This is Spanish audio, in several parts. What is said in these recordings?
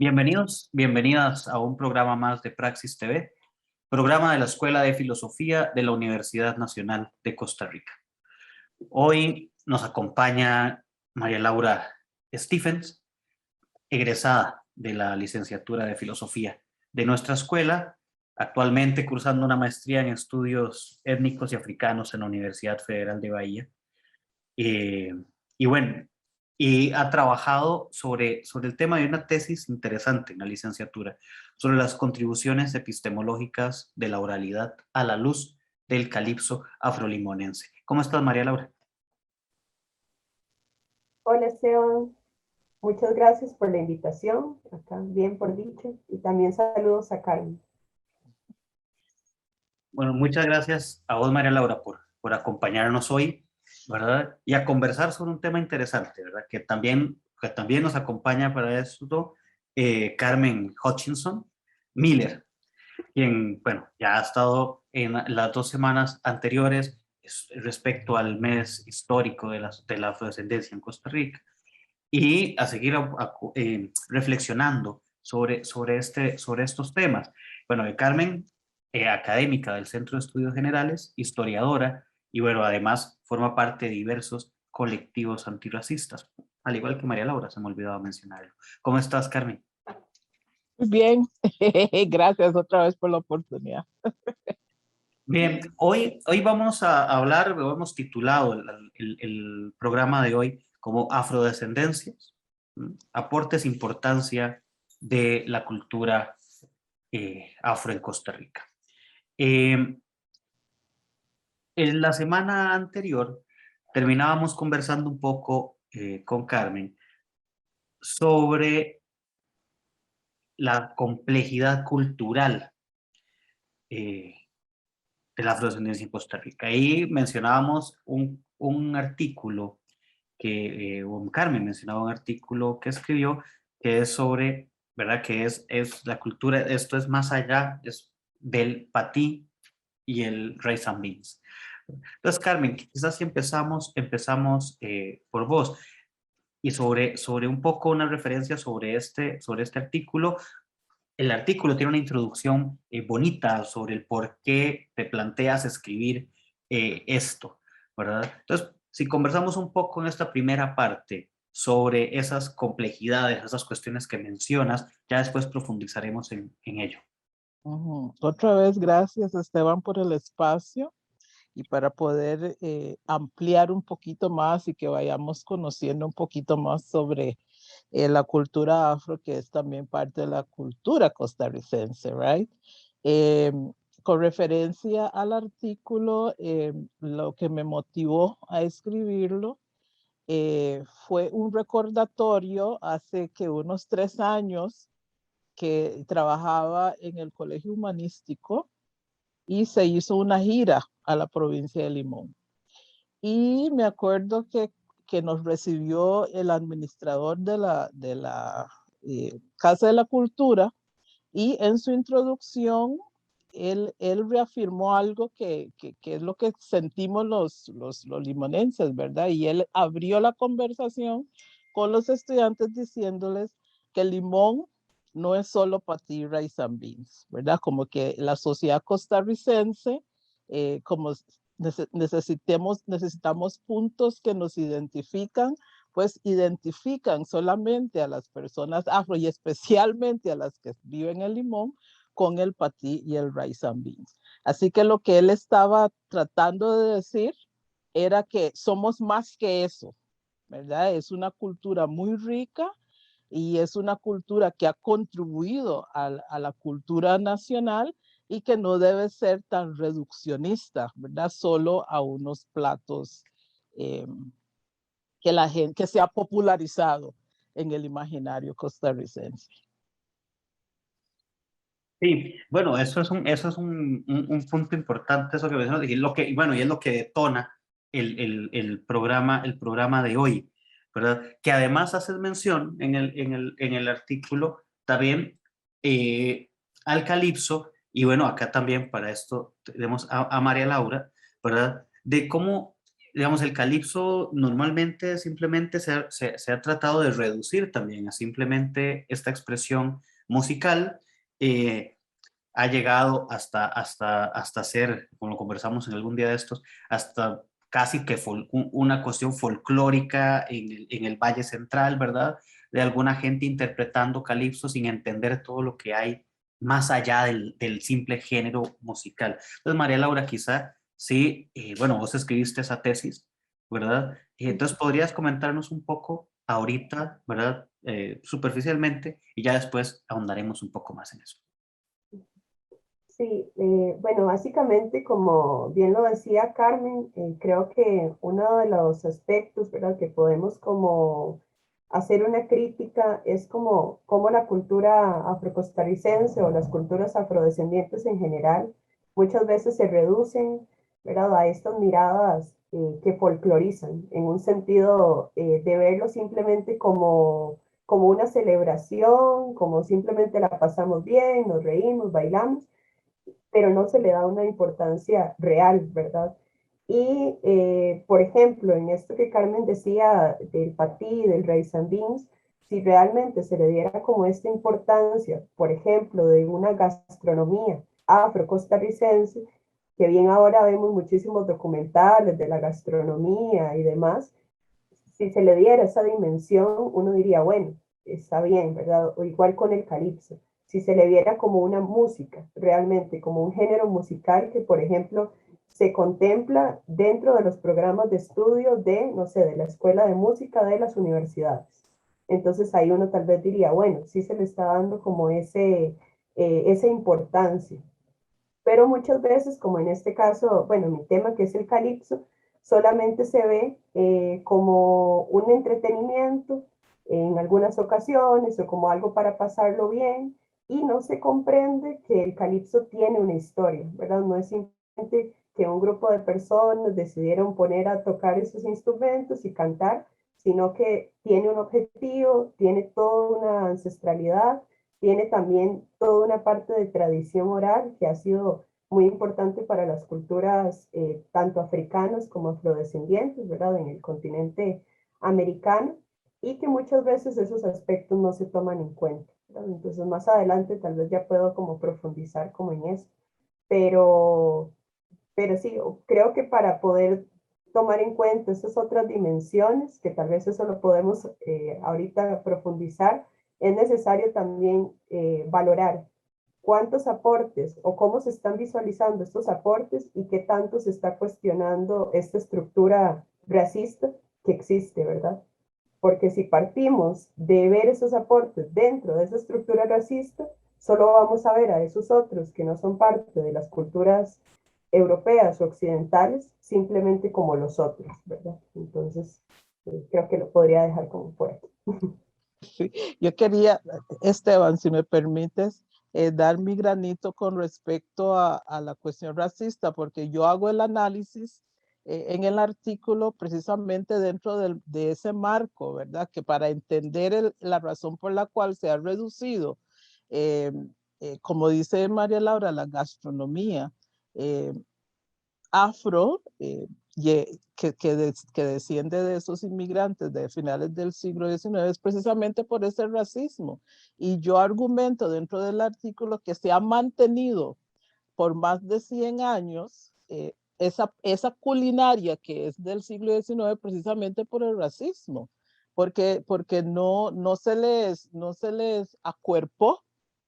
Bienvenidos, bienvenidas a un programa más de Praxis TV, programa de la Escuela de Filosofía de la Universidad Nacional de Costa Rica. Hoy nos acompaña María Laura Stephens, egresada de la licenciatura de Filosofía de nuestra escuela, actualmente cursando una maestría en estudios étnicos y africanos en la Universidad Federal de Bahía. Eh, y bueno, y ha trabajado sobre el tema de una tesis interesante en la licenciatura, sobre las contribuciones epistemológicas de la oralidad a la luz del calipso afrolimonense. ¿Cómo estás, María Laura? Hola Esteban, muchas gracias por la invitación, acá bien por dicho, y también saludos a Carmen. Bueno, muchas gracias a vos, María Laura, por acompañarnos hoy, ¿verdad? Y a conversar sobre un tema interesante, ¿verdad? Que también nos acompaña para esto Carmen Hutchinson Miller, quien, bueno, ya ha estado en las 2 semanas anteriores respecto al mes histórico de la afrodescendencia en Costa Rica y a seguir reflexionando sobre estos temas. Bueno, Carmen, académica del Centro de Estudios Generales, historiadora, y bueno, además forma parte de diversos colectivos antirracistas, al igual que María Laura, se me olvidaba mencionarlo. ¿Cómo estás, Carmen? Muy bien, gracias otra vez por la oportunidad. Bien, hoy vamos a hablar, lo hemos titulado el programa de hoy como Afrodescendencias, aportes, importancia de la cultura afro en Costa Rica. En la semana anterior terminábamos conversando un poco con Carmen sobre la complejidad cultural eh, de la afrodescendencia en Costa Rica. Ahí mencionábamos un artículo Carmen mencionaba un artículo que escribió que es sobre, ¿verdad? Que es la cultura, esto es más allá del patí y el rice and beans. Entonces, Carmen, quizás si empezamos por vos y sobre un poco una referencia sobre este artículo. El artículo tiene una introducción bonita sobre el por qué te planteas escribir esto, ¿verdad? Entonces, si conversamos un poco en esta primera parte sobre esas complejidades, esas cuestiones que mencionas, ya después profundizaremos en ello. Otra vez, gracias Esteban por el espacio y para poder ampliar un poquito más y que vayamos conociendo un poquito más sobre la cultura afro, que es también parte de la cultura costarricense, right? Eh, con referencia al artículo, lo que me motivó a escribirlo fue un recordatorio hace que unos 3 años que trabajaba en el Colegio Humanístico y se hizo una gira a la provincia de Limón. Y me acuerdo que nos recibió el administrador de la Casa de la Cultura y en su introducción él reafirmó algo que es lo que sentimos los limonenses, ¿verdad? Y él abrió la conversación con los estudiantes diciéndoles que Limón no es solo patí, rice and beans, ¿verdad? Como que la sociedad costarricense, como necesitamos puntos que nos identifican, pues identifican solamente a las personas afro y especialmente a las que viven en Limón con el patí y el rice and beans. Así que lo que él estaba tratando de decir era que somos más que eso, ¿verdad? Es una cultura muy rica y es una cultura que ha contribuido a la cultura nacional y que no debe ser tan reduccionista, ¿verdad? Solo a unos platos eh, que se ha popularizado en el imaginario costarricense. Sí, bueno, eso es un punto importante, eso que mencionas, y y es lo que detona el programa de hoy, ¿verdad? Que además haces mención en el artículo también al calipso, y bueno, acá también para esto tenemos a María Laura, ¿verdad? De cómo digamos, el calipso normalmente simplemente se ha tratado de reducir también a simplemente esta expresión musical. Ha llegado hasta ser, como lo conversamos en algún día de estos, hasta casi que una cuestión folclórica en el Valle Central, ¿verdad? De alguna gente interpretando calipso sin entender todo lo que hay más allá del simple género musical. Entonces, María Laura, quizá, sí, bueno, vos escribiste esa tesis, ¿verdad? Entonces, ¿podrías comentarnos un poco ahorita, ¿verdad? Superficialmente, y ya después ahondaremos un poco más en eso. Sí, bueno, básicamente, como bien lo decía Carmen, creo que uno de los aspectos, ¿verdad?, que podemos como hacer una crítica es como la cultura afrocostarricense o las culturas afrodescendientes en general muchas veces se reducen, ¿verdad?, a estas miradas que folclorizan, en un sentido de verlo simplemente como una celebración, como simplemente la pasamos bien, nos reímos, bailamos, pero no se le da una importancia real, ¿verdad? Y, por ejemplo, en esto que Carmen decía del patí, del rice and beans, si realmente se le diera como esta importancia, por ejemplo, de una gastronomía afro-costarricense, que bien ahora vemos muchísimos documentales de la gastronomía y demás, si se le diera esa dimensión, uno diría, bueno, está bien, ¿verdad? O igual con el calipso. Si se le viera como una música, realmente, como un género musical que, por ejemplo, se contempla dentro de los programas de estudio de, no sé, de la escuela de música de las universidades. Entonces ahí uno tal vez diría, bueno, sí se le está dando como esa importancia, pero muchas veces, como en este caso, bueno, mi tema que es el calipso, solamente se ve como un entretenimiento en algunas ocasiones o como algo para pasarlo bien y no se comprende que el calipso tiene una historia, ¿verdad? No es simplemente que un grupo de personas decidieron poner a tocar esos instrumentos y cantar, sino que tiene un objetivo, tiene toda una ancestralidad, tiene también toda una parte de tradición oral que ha sido muy importante para las culturas tanto africanas como afrodescendientes, ¿verdad? En el continente americano, y que muchas veces esos aspectos no se toman en cuenta, ¿verdad? Entonces más adelante tal vez ya puedo como profundizar como en eso, pero, pero sí, creo que para poder tomar en cuenta esas otras dimensiones, que tal vez eso lo podemos ahorita profundizar, es necesario también valorar cuántos aportes o cómo se están visualizando estos aportes y qué tanto se está cuestionando esta estructura racista que existe, ¿verdad? Porque si partimos de ver esos aportes dentro de esa estructura racista, solo vamos a ver a esos otros que no son parte de las culturas europeas o occidentales simplemente como los otros, ¿verdad? Entonces, creo que lo podría dejar como fuerte. Sí, yo quería, Esteban, si me permites, dar mi granito con respecto a la cuestión racista, porque yo hago el análisis en el artículo precisamente dentro de ese marco, ¿verdad? Que para entender la razón por la cual se ha reducido, eh, como dice María Laura, la gastronomía afro, que desciende de esos inmigrantes de finales del siglo XIX, es precisamente por ese racismo. Y yo argumento dentro del artículo que se ha mantenido por más de 100 años esa culinaria que es del siglo XIX precisamente por el racismo, porque no se les acuerpó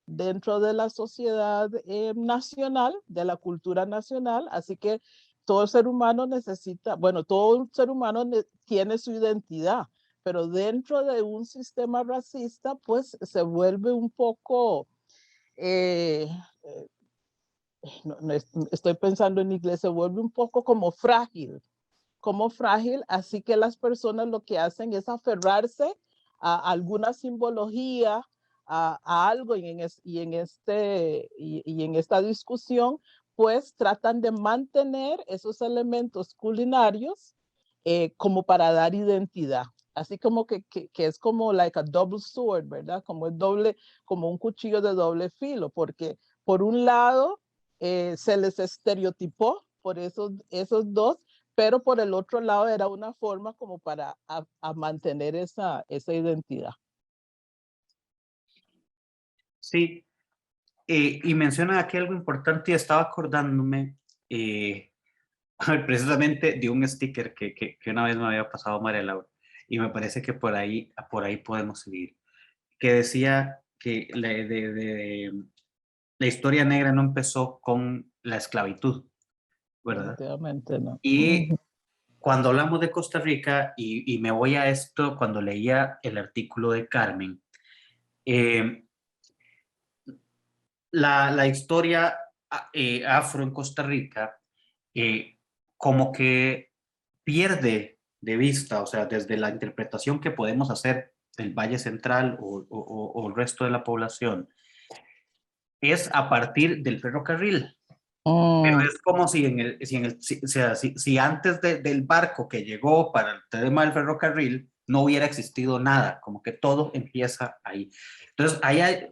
dentro de la sociedad nacional, de la cultura nacional, así que todo ser humano necesita, bueno, todo ser humano tiene su identidad, pero dentro de un sistema racista, pues se vuelve un poco, no, estoy pensando en inglés, se vuelve un poco como frágil, así que las personas lo que hacen es aferrarse a alguna simbología, a algo, y en esta discusión, pues tratan de mantener esos elementos culinarios como para dar identidad. Así como que es como like a double sword, ¿verdad? Como un cuchillo de doble filo, porque por un lado se les estereotipó por esos dos, pero por el otro lado era una forma como para a mantener esa identidad. Sí, y menciona aquí algo importante y estaba acordándome precisamente de un sticker que una vez me había pasado María Laura y me parece que por ahí podemos seguir, que decía que la historia negra no empezó con la esclavitud, ¿verdad? Definitivamente no. Y cuando hablamos de Costa Rica, y me voy a esto cuando leía el artículo de Carmen, eh, la historia afro en Costa Rica como que pierde de vista, o sea, desde la interpretación que podemos hacer del Valle Central o el resto de la población, es a partir del ferrocarril. Pero Mm, es como si, o sea, si antes del barco que llegó para el tema del ferrocarril no hubiera existido nada, como que todo empieza ahí. Entonces,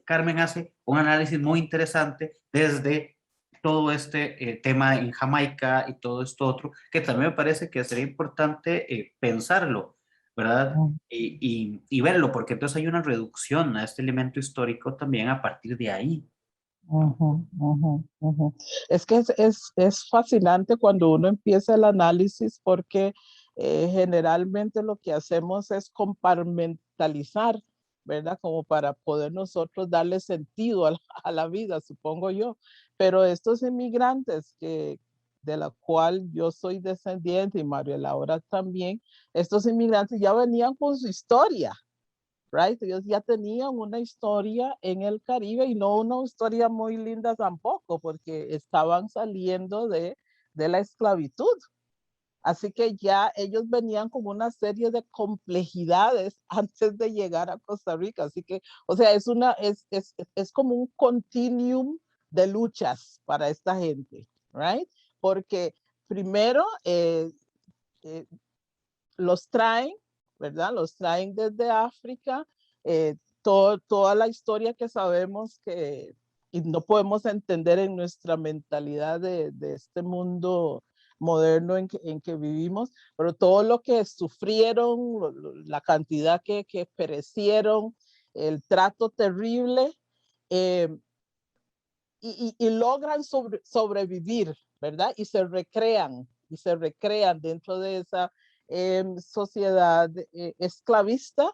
Carmen hace un análisis muy interesante desde todo este tema en Jamaica y todo esto otro, que también me parece que sería importante pensarlo, ¿verdad? mm. Y verlo, porque entonces hay una reducción a este elemento histórico también a partir de ahí. Ujú, ujú, ujú. Es que es fascinante cuando uno empieza el análisis porque generalmente lo que hacemos es compartimentalizar, ¿verdad? Como para poder nosotros darle sentido a la vida, supongo yo. Pero estos inmigrantes de la cual yo soy descendiente y María Laura también, estos inmigrantes ya venían con su historia. Right? Ellos ya tenían una historia en el Caribe y no una historia muy linda tampoco, porque estaban saliendo de la esclavitud. Así que ya ellos venían con una serie de complejidades antes de llegar a Costa Rica. Así que, o sea, es como un continuum de luchas para esta gente, right? Porque primero eh, los traen, ¿verdad? Los traen desde África, toda la historia que sabemos que y no podemos entender en nuestra mentalidad de este mundo moderno en que vivimos, pero todo lo que sufrieron, la cantidad que perecieron, el trato terrible, eh, y logran sobrevivir, ¿verdad? Y se recrean dentro de esa sociedad esclavista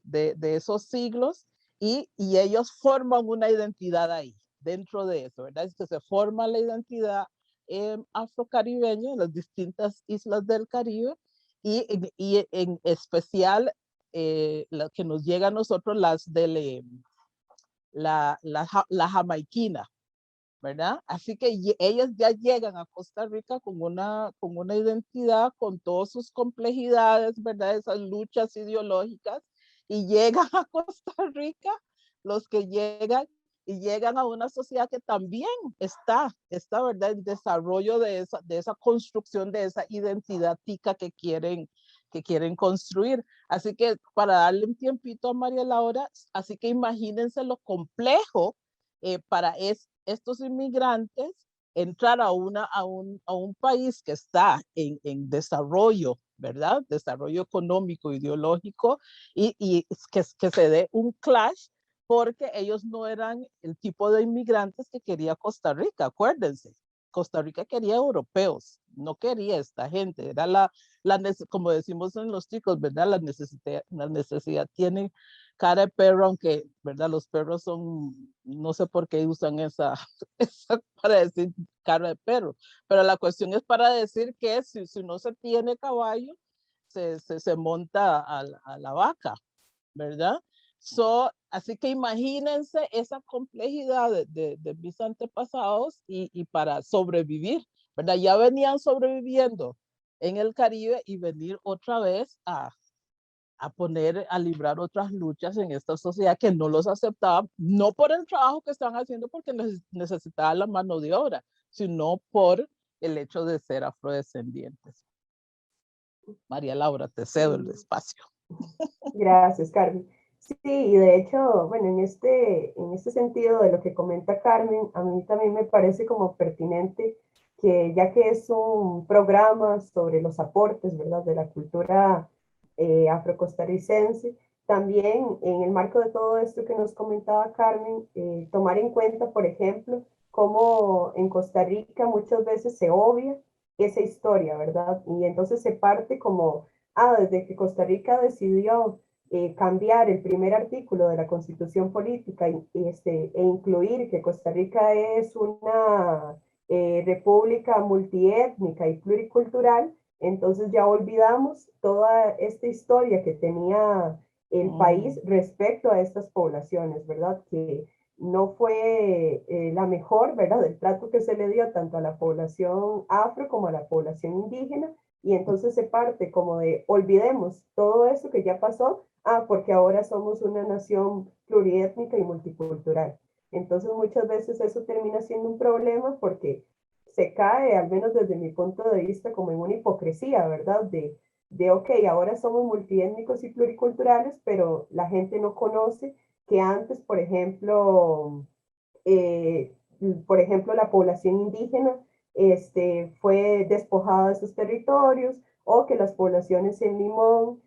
de esos siglos y ellos forman una identidad ahí, dentro de eso, ¿verdad? Es que se forma la identidad afrocaribeña en las distintas islas del Caribe y en especial las que nos llega a nosotros, las de la jamaiquina, ¿verdad? Así que ellas ya llegan a Costa Rica con una identidad, con todas sus complejidades, ¿verdad? Esas luchas ideológicas, y llegan a Costa Rica los que llegan y llegan a una sociedad que también está ¿verdad? En desarrollo de esa construcción, de esa identidad tica que quieren construir. Así que para darle un tiempito a María Laura, así que imagínense lo complejo para estos inmigrantes entrar a un país que está en desarrollo, ¿verdad? Desarrollo económico, ideológico, y que se dé un clash porque ellos no eran el tipo de inmigrantes que quería Costa Rica, acuérdense. Costa Rica quería europeos, no quería esta gente, era como decimos en los chicos, ¿verdad? La necesidad tiene cara de perro, aunque, ¿verdad? Los perros son, no sé por qué usan esa para decir cara de perro, pero la cuestión es para decir que si no se tiene caballo, se monta a la vaca, ¿verdad? Así que imagínense esa complejidad de mis antepasados y para sobrevivir, ¿verdad? Ya venían sobreviviendo en el Caribe y venir otra vez a librar otras luchas en esta sociedad que no los aceptaba, no por el trabajo que están haciendo porque necesitaban la mano de obra, sino por el hecho de ser afrodescendientes. María Laura, te cedo el espacio. Gracias, Carmen. Sí, y de hecho, bueno, en este sentido de lo que comenta Carmen, a mí también me parece como pertinente que ya que es un programa sobre los aportes, ¿verdad?, de la cultura afrocostarricense, también en el marco de todo esto que nos comentaba Carmen, tomar en cuenta, por ejemplo, cómo en Costa Rica muchas veces se obvia esa historia, ¿verdad? Y entonces se parte como, desde que Costa Rica decidió cambiar el primer artículo de la Constitución Política e incluir que Costa Rica es una república multiétnica y pluricultural, entonces ya olvidamos toda esta historia que tenía el país respecto a estas poblaciones, ¿verdad? Que no fue la mejor, ¿verdad? El trato que se le dio tanto a la población afro como a la población indígena, y entonces se parte como de olvidemos todo eso que ya pasó, porque ahora somos una nación pluriétnica y multicultural. Entonces muchas veces eso termina siendo un problema porque se cae, al menos desde mi punto de vista, como en una hipocresía, ¿verdad? Ok, ahora somos multiétnicos y pluriculturales, pero la gente no conoce que antes, eh, por ejemplo, la población indígena fue despojada de sus territorios, o que las poblaciones en Limón,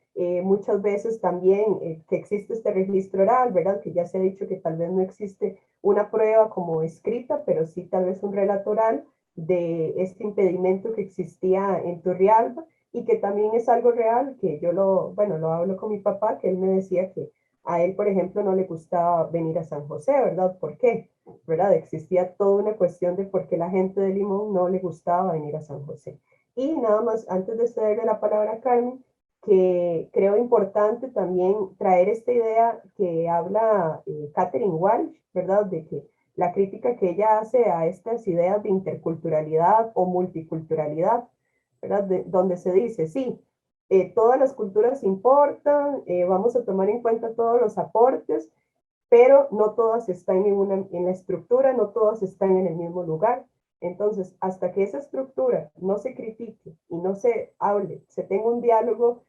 muchas veces también que existe este registro oral, ¿verdad? Que ya se ha dicho que tal vez no existe una prueba como escrita, pero sí tal vez un relato oral de este impedimento que existía en Turrialba, y que también es algo real, que yo lo hablo con mi papá, que él me decía que a él, por ejemplo, no le gustaba venir a San José, ¿verdad? ¿Por qué? ¿Verdad? Existía toda una cuestión de por qué la gente de Limón no le gustaba venir a San José. Y nada más, antes de cederle la palabra a Carmen, que creo importante también traer esta idea que habla Catherine Walsh, ¿verdad? De que la crítica que ella hace a estas ideas de interculturalidad o multiculturalidad, ¿verdad? Donde se dice, sí, todas las culturas importan, vamos a tomar en cuenta todos los aportes, pero no todas están en la estructura, no todas están en el mismo lugar. Entonces, hasta que esa estructura no se critique y no se hable, se tenga un diálogo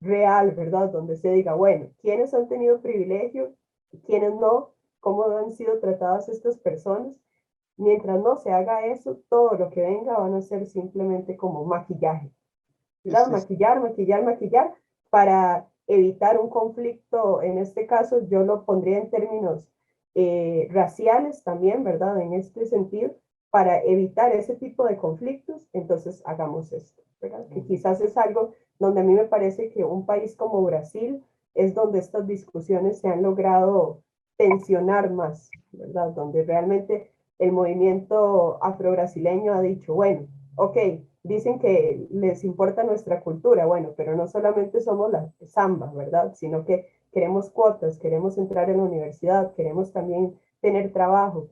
real, ¿verdad? Donde se diga, bueno, ¿quiénes han tenido privilegio y quiénes no? ¿Cómo han sido tratadas estas personas? Mientras no se haga eso, todo lo que venga van a ser simplemente como maquillaje, ¿verdad? Maquillar, maquillar, maquillar para evitar un conflicto. En este caso, yo lo pondría en términos raciales también, ¿verdad? En este sentido, para evitar ese tipo de conflictos, entonces hagamos esto, ¿verdad? Que quizás es algo donde a mí me parece que un país como Brasil es donde estas discusiones se han logrado tensionar más, ¿verdad? Donde realmente el movimiento afro-brasileño ha dicho, bueno, ok, dicen que les importa nuestra cultura, bueno, pero no solamente somos la samba, ¿verdad? Sino que queremos cuotas, queremos entrar en la universidad, queremos también tener trabajo,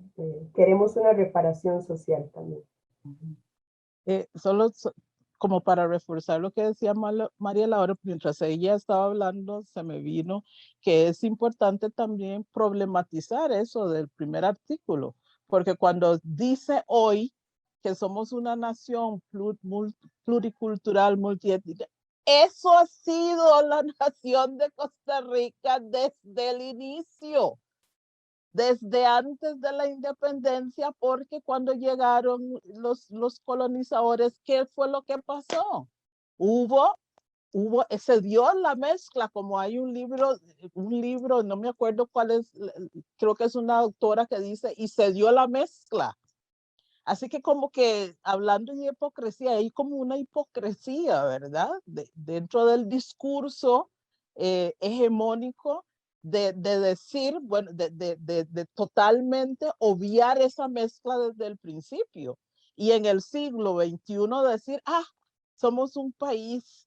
queremos una reparación social también. Solo como para reforzar lo que decía María Laura, mientras ella estaba hablando, se me vino que es importante también problematizar eso del primer artículo, porque cuando dice hoy que somos una nación pluricultural, multiétnica, eso ha sido la nación de Costa Rica desde el inicio, desde antes de la independencia, porque cuando llegaron los colonizadores, ¿qué fue lo que pasó? Se dio la mezcla, como hay un libro, no me acuerdo cuál es, creo que es una autora que dice, y se dio la mezcla. Así que como que hablando de hipocresía, hay como una hipocresía, ¿verdad? Dentro del discurso hegemónico de decir, bueno, de totalmente obviar esa mezcla desde el principio. Y en el siglo XXI decir, somos un país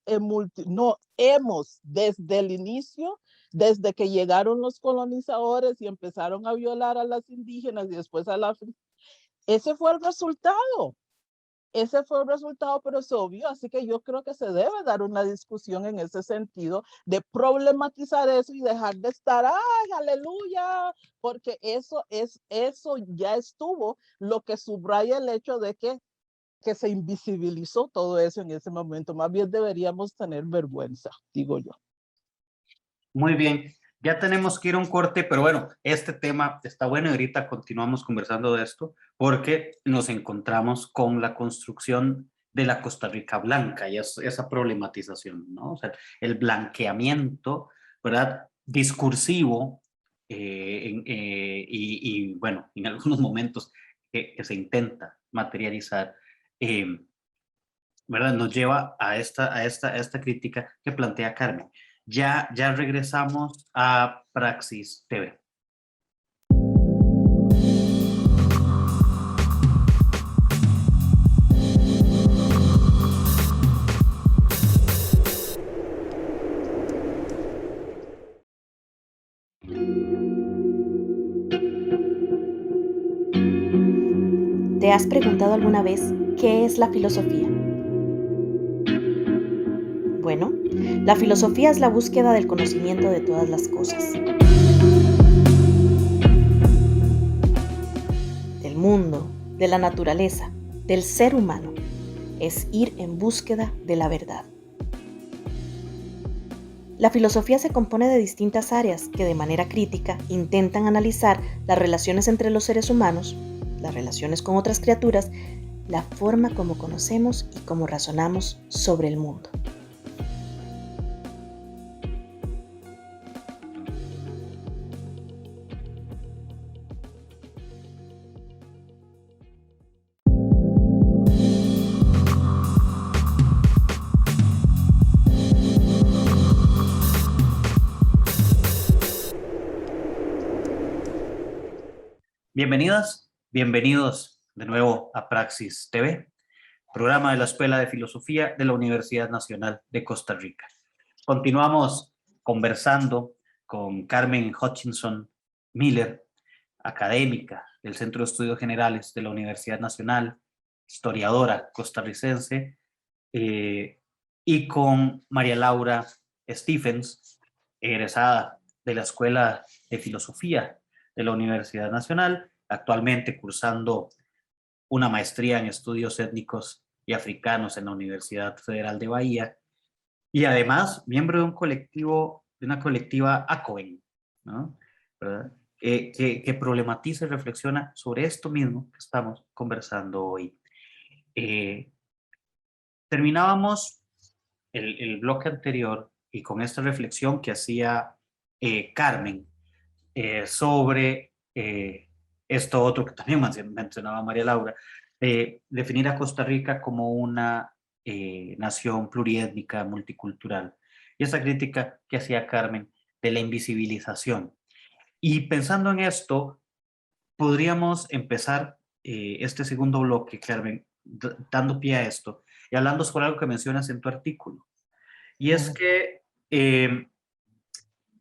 no, hemos desde el inicio, desde que llegaron los colonizadores y empezaron a violar a las indígenas y después a las... Ese fue el resultado. Ese fue el resultado, pero es obvio, así que yo creo que se debe dar una discusión en ese sentido de problematizar eso y dejar de estar, ¡ay, aleluya! Porque eso ya estuvo, lo que subraya el hecho de que se invisibilizó todo eso en ese momento. Más bien deberíamos tener vergüenza, digo yo. Muy bien. Ya tenemos que ir a un corte, pero bueno, este tema está bueno y ahorita continuamos conversando de esto porque nos encontramos con la construcción de la Costa Rica blanca y esa problematización, ¿no? O sea, el blanqueamiento, ¿verdad? Discursivo y, bueno, en algunos momentos que se intenta materializar, ¿verdad? Nos lleva a esta crítica que plantea Carmen. Ya regresamos a Praxis TV. ¿Te has preguntado alguna vez qué es la filosofía? Bueno, la filosofía es la búsqueda del conocimiento de todas las cosas, del mundo, de la naturaleza, del ser humano. Es ir en búsqueda de la verdad. La filosofía se compone de distintas áreas que de manera crítica intentan analizar las relaciones entre los seres humanos, las relaciones con otras criaturas, la forma como conocemos y cómo razonamos sobre el mundo. Bienvenidas, bienvenidos de nuevo a Praxis TV, programa de la Escuela de Filosofía de la Universidad Nacional de Costa Rica. Continuamos conversando con Carmen Hutchinson Miller, académica del Centro de Estudios Generales de la Universidad Nacional, historiadora costarricense, y con María Laura Stephens, egresada de la Escuela de Filosofía de la Universidad Nacional, actualmente cursando una maestría en estudios étnicos y africanos en la Universidad Federal de Bahía, y además miembro de un colectivo, de una colectiva ACOEN, ¿no? ¿Verdad? Que problematiza y reflexiona sobre esto mismo que estamos conversando hoy. Terminábamos el bloque anterior y con esta reflexión que hacía Carmen sobre esto otro que también mencionaba María Laura, definir a Costa Rica como una nación pluriétnica, multicultural. Y esa crítica que hacía Carmen de la invisibilización. Y pensando en esto, podríamos empezar este segundo bloque, Carmen, dando pie a esto y hablando sobre algo que mencionas en tu artículo. Y es que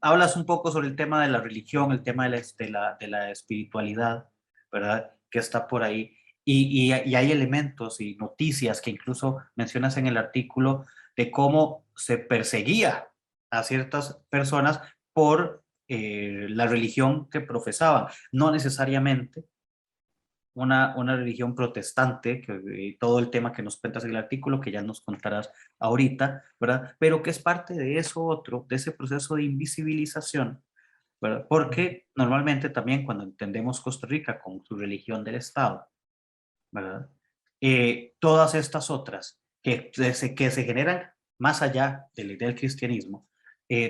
hablas un poco sobre el tema de la religión, el tema de la espiritualidad, ¿verdad? Que está por ahí. Y hay elementos y noticias que incluso mencionas en el artículo de cómo se perseguía a ciertas personas por la religión que profesaban. No necesariamente una religión protestante, que todo el tema que nos cuentas en el artículo, que ya nos contarás ahorita, ¿verdad? Pero que es parte de eso otro, de ese proceso de invisibilización, ¿verdad? Porque normalmente también cuando entendemos Costa Rica con su religión del Estado, ¿verdad? Todas estas otras que se generan más allá de la idea del cristianismo,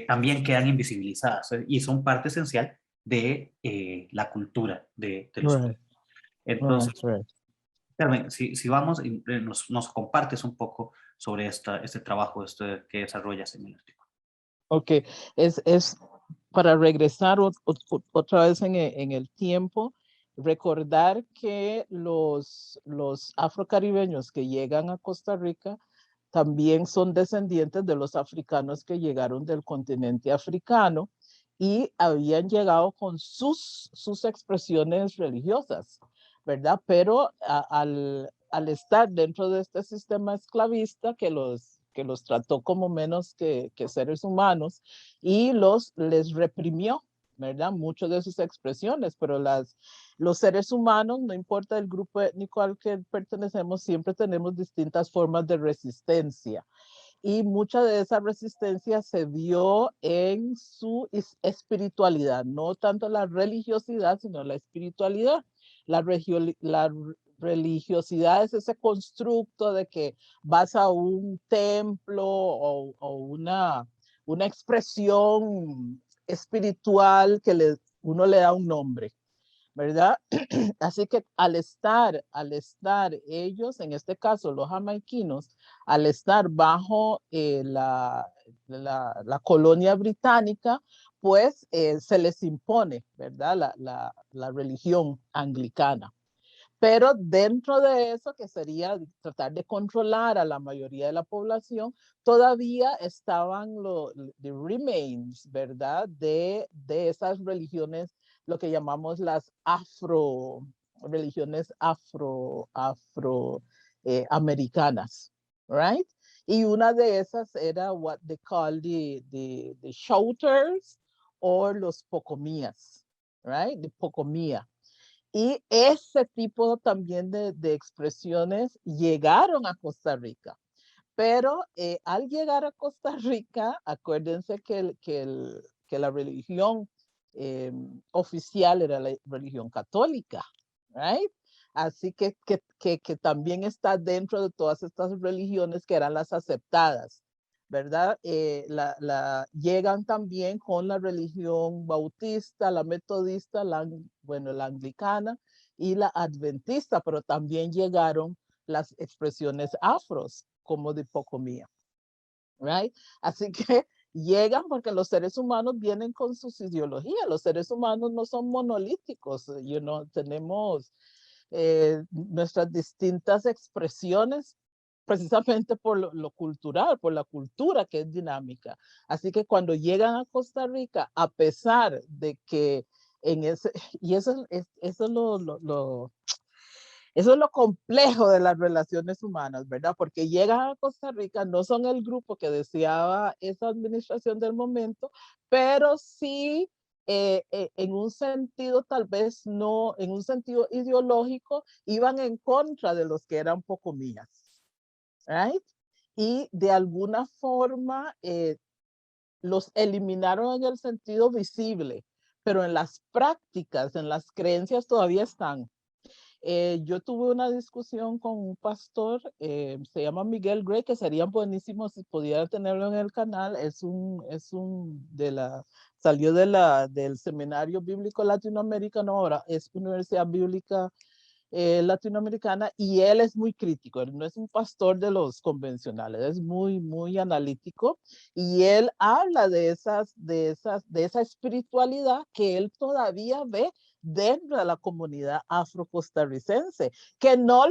también quedan invisibilizadas y son parte esencial de la cultura de los pueblos. Entonces, Carmen, si vamos y nos compartes un poco sobre este trabajo que desarrollas en el artículo. Ok, es para regresar otra vez en el tiempo, recordar que los afrocaribeños que llegan a Costa Rica también son descendientes de los africanos que llegaron del continente africano y habían llegado con sus expresiones religiosas, ¿verdad? Pero al estar dentro de este sistema esclavista que los trató como menos que seres humanos y les reprimió, ¿verdad? Muchas de sus expresiones, pero los seres humanos, no importa el grupo étnico al que pertenecemos, siempre tenemos distintas formas de resistencia. y mucha de esa resistencia se vio en su espiritualidad, no tanto la religiosidad, sino la espiritualidad. La religiosidad es ese constructo de que vas a un templo o una expresión espiritual que uno le da un nombre, ¿verdad? Así que al estar ellos, en este caso los jamaiquinos, al estar bajo la colonia británica, pues se les impone, ¿verdad? La religión anglicana. Pero dentro de eso, que sería tratar de controlar a la mayoría de la población, todavía estaban los remains, ¿verdad? De esas religiones, lo que llamamos las religiones americanas, right? Y una de esas era what they call the shouters o los pocomías, right? The pocomía. Y ese tipo también de expresiones llegaron a Costa Rica. Pero al llegar a Costa Rica, acuérdense que la religión oficial era la religión católica, right? Así que también está dentro de todas estas religiones que eran las aceptadas, ¿verdad? Llegan también con la religión bautista, la metodista, la anglicana y la adventista, pero también llegaron las expresiones afros, como de pocomía, right? Así que llegan porque los seres humanos vienen con sus ideologías. Los seres humanos no son monolíticos, tenemos nuestras distintas expresiones precisamente por lo cultural, por la cultura que es dinámica. Así que cuando llegan a Costa Rica, a pesar de que y eso es eso es lo complejo de las relaciones humanas, ¿verdad? Porque llegan a Costa Rica, no son el grupo que deseaba esa administración del momento, pero sí en un sentido tal vez no, en un sentido ideológico, iban en contra de los que eran pocomías, right? Y de alguna forma los eliminaron en el sentido visible, pero en las prácticas, en las creencias todavía están. Yo tuve una discusión con un pastor, se llama Miguel Gray, que sería buenísimo si pudiera tenerlo en el canal. Salió del Seminario Bíblico Latinoamericano, ahora es Universidad Bíblica Latinoamericana, y él es muy crítico. Él no es un pastor de los convencionales, es muy, muy analítico, y él habla de esa espiritualidad que él todavía ve dentro de la comunidad afro-costarricense, que no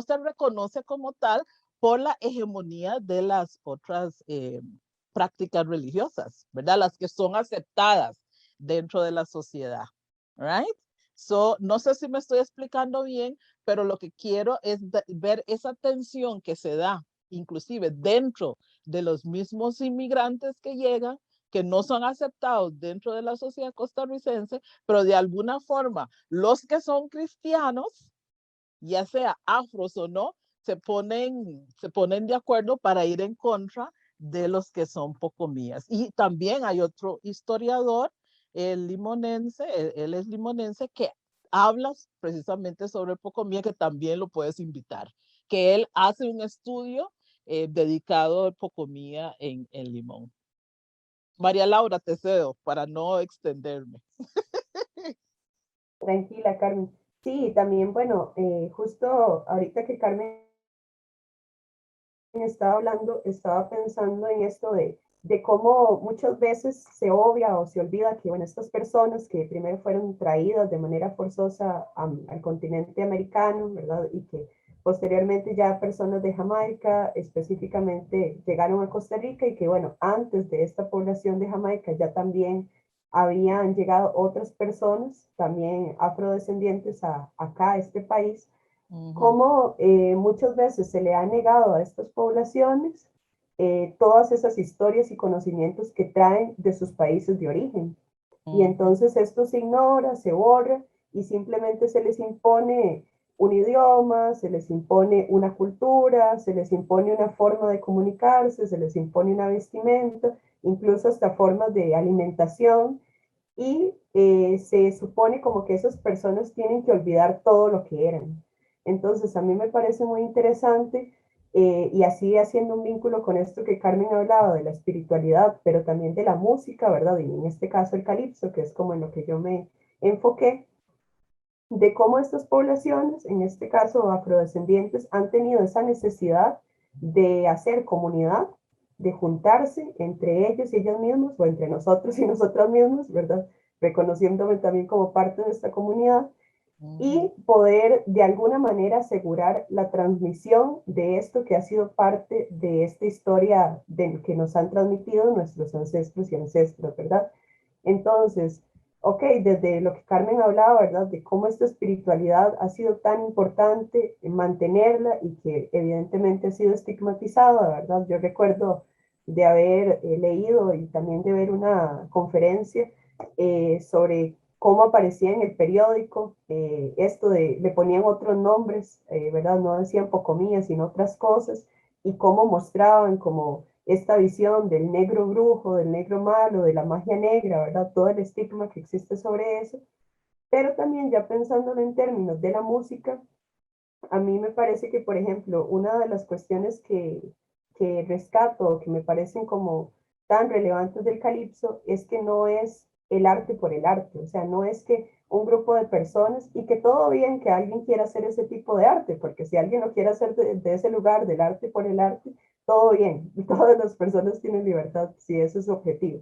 se reconoce como tal por la hegemonía de las otras prácticas religiosas, ¿verdad? Las que son aceptadas dentro de la sociedad, right? So, no sé si me estoy explicando bien, pero lo que quiero es ver esa tensión que se da, inclusive dentro de los mismos inmigrantes que llegan, que no son aceptados dentro de la sociedad costarricense, pero de alguna forma los que son cristianos, ya sea afros o no, se ponen de acuerdo para ir en contra de los que son pocomías. Y también hay otro historiador, el limonense, él es limonense, que habla precisamente sobre pocomía, que también lo puedes invitar, que él hace un estudio dedicado a pocomía en Limón. María Laura, te cedo para no extenderme. Tranquila, Carmen. Sí, también, bueno, justo ahorita que Carmen estaba hablando, estaba pensando en esto de cómo muchas veces se obvia o se olvida que, bueno, estas personas que primero fueron traídas de manera forzosa al continente americano, ¿verdad? Y que posteriormente ya personas de Jamaica específicamente llegaron a Costa Rica y que, bueno, antes de esta población de Jamaica ya también habían llegado otras personas, también afrodescendientes acá a este país, cómo muchas veces se le ha negado a estas poblaciones todas esas historias y conocimientos que traen de sus países de origen. Y entonces esto se ignora, se borra y simplemente se les impone un idioma, se les impone una cultura, se les impone una forma de comunicarse, se les impone una vestimenta, incluso hasta formas de alimentación, y se supone como que esas personas tienen que olvidar todo lo que eran. Entonces, a mí me parece muy interesante, y así haciendo un vínculo con esto que Carmen hablaba de la espiritualidad, pero también de la música, ¿verdad? Y en este caso el calipso, que es como en lo que yo me enfoqué, de cómo estas poblaciones, en este caso afrodescendientes, han tenido esa necesidad de hacer comunidad, de juntarse entre ellos y ellas mismas, o entre nosotros y nosotras mismas, ¿verdad? Reconociéndome también como parte de esta comunidad, y poder de alguna manera asegurar la transmisión de esto que ha sido parte de esta historia que nos han transmitido nuestros ancestros y ancestras, ¿verdad? Entonces, ok, desde lo que Carmen hablaba, ¿verdad? De cómo esta espiritualidad ha sido tan importante en mantenerla y que evidentemente ha sido estigmatizada, ¿verdad? Yo recuerdo de haber leído y también de ver una conferencia sobre cómo aparecía en el periódico, esto de, le ponían otros nombres, ¿verdad? No decían pocomía, sino otras cosas, y cómo mostraban como esta visión del negro brujo, del negro malo, de la magia negra, ¿verdad? Todo el estigma que existe sobre eso, pero también ya pensándolo en términos de la música, a mí me parece que, por ejemplo, una de las cuestiones que rescato, que me parecen como tan relevantes del calipso, es que no es el arte por el arte, o sea, no es que un grupo de personas, y que todo bien que alguien quiera hacer ese tipo de arte, porque si alguien lo quiere hacer de ese lugar, del arte por el arte, todo bien, todas las personas tienen libertad si ese es su objetivo.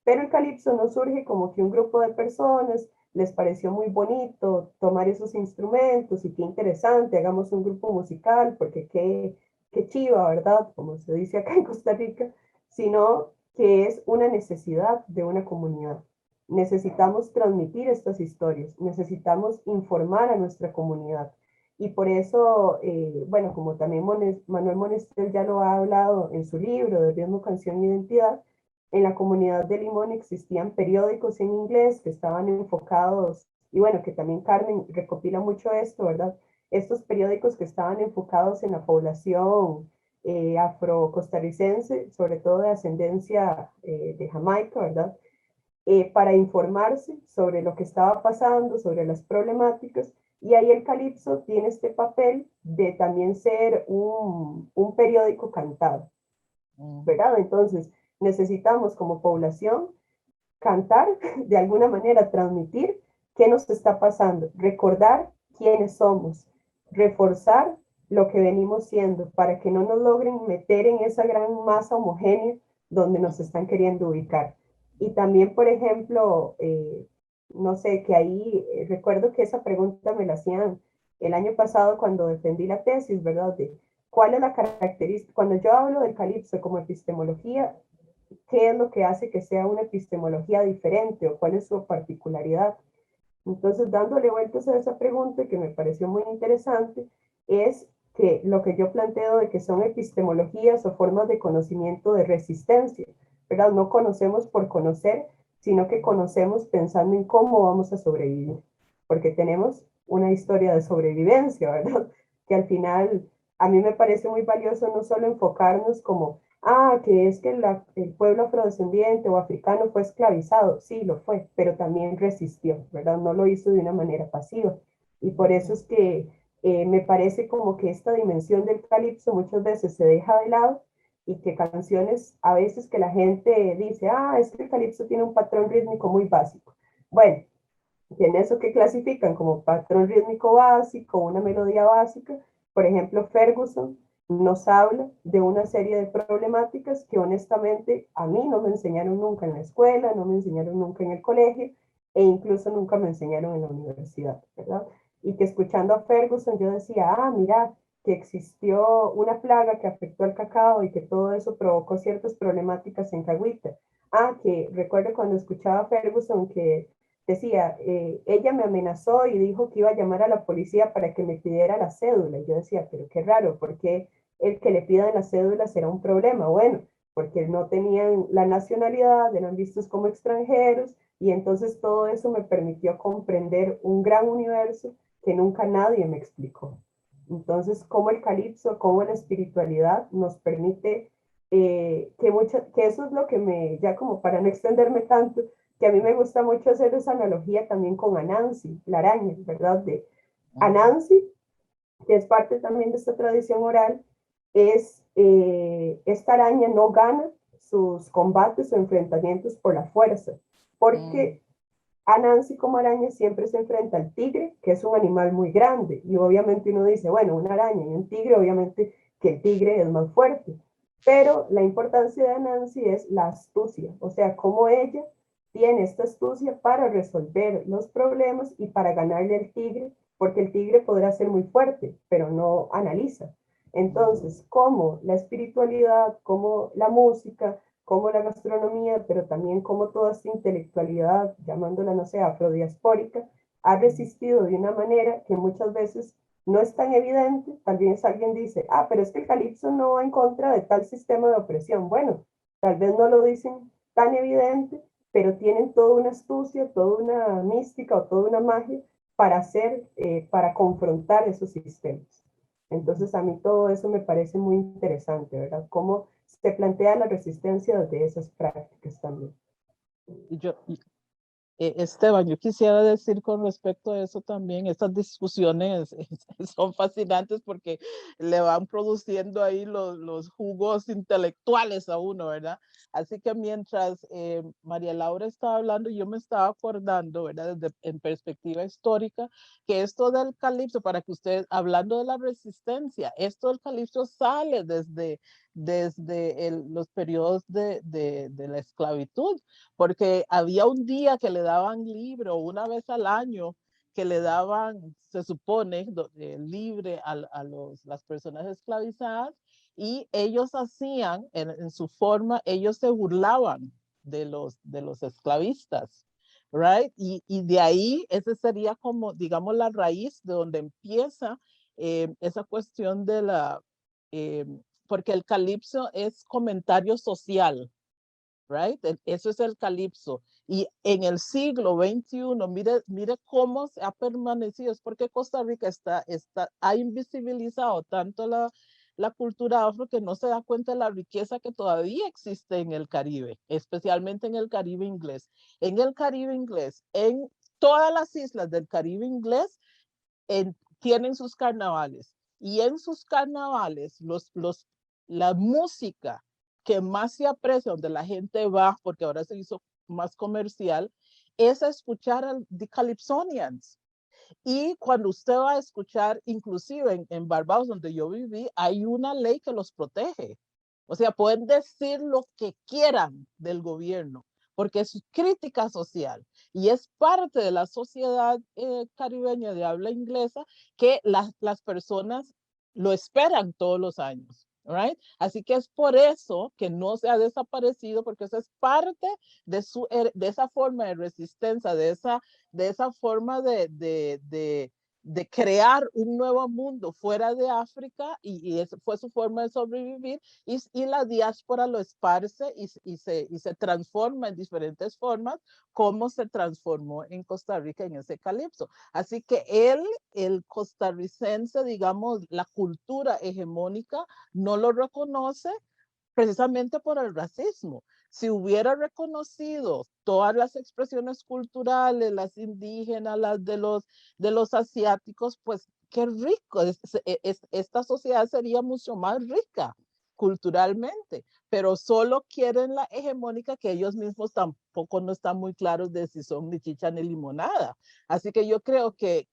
Pero el calipso no surge como que un grupo de personas les pareció muy bonito tomar esos instrumentos y qué interesante, hagamos un grupo musical, porque qué chiva, ¿verdad? Como se dice acá en Costa Rica, sino que es una necesidad de una comunidad. Necesitamos transmitir estas historias, necesitamos informar a nuestra comunidad. Y por eso, bueno, como también Manuel Monestel ya lo ha hablado en su libro de Ritmo, Canción e Identidad, en la comunidad de Limón existían periódicos en inglés que estaban enfocados, y bueno, que también Carmen recopila mucho esto, ¿verdad? Estos periódicos que estaban enfocados en la población afro-costarricense, sobre todo de ascendencia de Jamaica, ¿verdad? Para informarse sobre lo que estaba pasando, sobre las problemáticas, y ahí el calipso tiene este papel de también ser un periódico cantado, ¿verdad? Entonces, necesitamos como población cantar, de alguna manera transmitir qué nos está pasando, recordar quiénes somos, reforzar lo que venimos siendo para que no nos logren meter en esa gran masa homogénea donde nos están queriendo ubicar. Y también, por ejemplo, no sé, que ahí recuerdo que esa pregunta me la hacían el año pasado cuando defendí la tesis, ¿verdad? De cuál es la característica, cuando yo hablo del calipso como epistemología, qué es lo que hace que sea una epistemología diferente o cuál es su particularidad. Entonces, dándole vueltas a esa pregunta que me pareció muy interesante, es que lo que yo planteo de que son epistemologías o formas de conocimiento de resistencia, ¿verdad? No conocemos por conocer, sino que conocemos pensando en cómo vamos a sobrevivir, porque tenemos una historia de sobrevivencia, ¿verdad? Que al final a mí me parece muy valioso no solo enfocarnos como que es que el pueblo afrodescendiente o africano fue esclavizado. Sí, lo fue, pero también resistió, ¿verdad? No lo hizo de una manera pasiva. Y por eso es que me parece como que esta dimensión del calipso muchas veces se deja de lado, y que canciones a veces que la gente dice, es que el calipso tiene un patrón rítmico muy básico. Bueno, en eso que clasifican como patrón rítmico básico, una melodía básica, por ejemplo, Ferguson nos habla de una serie de problemáticas que honestamente a mí no me enseñaron nunca en la escuela, no me enseñaron nunca en el colegio, e incluso nunca me enseñaron en la universidad, ¿verdad? Y que escuchando a Ferguson yo decía, mira, que existió una plaga que afectó al cacao y que todo eso provocó ciertas problemáticas en Cahuita. Que recuerdo cuando escuchaba a Ferguson que decía, ella me amenazó y dijo que iba a llamar a la policía para que me pidiera la cédula. Y yo decía, pero qué raro, ¿por qué el que le pidan la cédula será un problema? Bueno, porque no tenían la nacionalidad, eran vistos como extranjeros, y entonces todo eso me permitió comprender un gran universo que nunca nadie me explicó. Entonces, cómo el calipso, cómo la espiritualidad nos permite que eso es lo que ya como para no extenderme tanto, que a mí me gusta mucho hacer esa analogía también con Anansi, la araña, ¿verdad? De Anansi, que es parte también de esta tradición oral, esta araña no gana sus combates o enfrentamientos por la fuerza, porque Anansi como araña siempre se enfrenta al tigre, que es un animal muy grande, y obviamente uno dice, bueno, una araña y un tigre, obviamente que el tigre es más fuerte, pero la importancia de Anansi es la astucia, o sea, cómo ella tiene esta astucia para resolver los problemas y para ganarle al tigre, porque el tigre podrá ser muy fuerte, pero no analiza. Entonces, como la espiritualidad, como la música, como la gastronomía, pero también como toda esta intelectualidad, llamándola, no sé, afrodiaspórica, ha resistido de una manera que muchas veces no es tan evidente. Tal vez alguien dice, ah, pero es que el calipso no va en contra de tal sistema de opresión. Bueno, tal vez no lo dicen tan evidente, pero tienen toda una astucia, toda una mística o toda una magia para para confrontar esos sistemas. Entonces a mí todo eso me parece muy interesante, ¿verdad? Cómo se plantea la resistencia de esas prácticas también. Esteban, yo quisiera decir con respecto a eso también, estas discusiones son fascinantes porque le van produciendo ahí los jugos intelectuales a uno, ¿verdad? Así que mientras María Laura estaba hablando, yo me estaba acordando, ¿verdad? En perspectiva histórica, que esto del calipso, para que ustedes, hablando de la resistencia, esto del calipso sale desde los periodos de la esclavitud, porque había un día que le daban libre, o una vez al año que le daban, se supone, libre las personas esclavizadas, y ellos hacían, en su forma, ellos se burlaban de los esclavistas, right? Y de ahí, ese sería como, digamos, la raíz de donde empieza esa cuestión de porque el calipso es comentario social, right? Eso es el calipso. Y en el siglo XXI, mire cómo se ha permanecido. Es porque Costa Rica ha invisibilizado tanto la cultura afro que no se da cuenta de la riqueza que todavía existe en el Caribe, especialmente en el Caribe inglés. En el Caribe inglés, en todas las islas del Caribe inglés, tienen sus carnavales. Y en sus carnavales, la música que más se aprecia, donde la gente va, porque ahora se hizo más comercial, es a escuchar a The Calypsonians. Y cuando usted va a escuchar, inclusive en Barbados, donde yo viví, hay una ley que los protege. O sea, pueden decir lo que quieran del gobierno, porque es crítica social y es parte de la sociedad caribeña de habla inglesa que las personas lo esperan todos los años. Right? Así que es por eso que no se ha desaparecido, porque eso es parte de esa forma de resistencia, de esa forma de crear un nuevo mundo fuera de África, y esa fue su forma de sobrevivir, y la diáspora lo esparce y se transforma en diferentes formas, como se transformó en Costa Rica en ese calipso. Así que el costarricense, digamos, la cultura hegemónica, no lo reconoce precisamente por el racismo. Si hubiera reconocido todas las expresiones culturales, las indígenas, las de los asiáticos, pues qué rico, esta sociedad sería mucho más rica culturalmente, pero solo quieren la hegemónica, que ellos mismos tampoco no están muy claros de si son ni chicha ni limonada. Así que yo creo que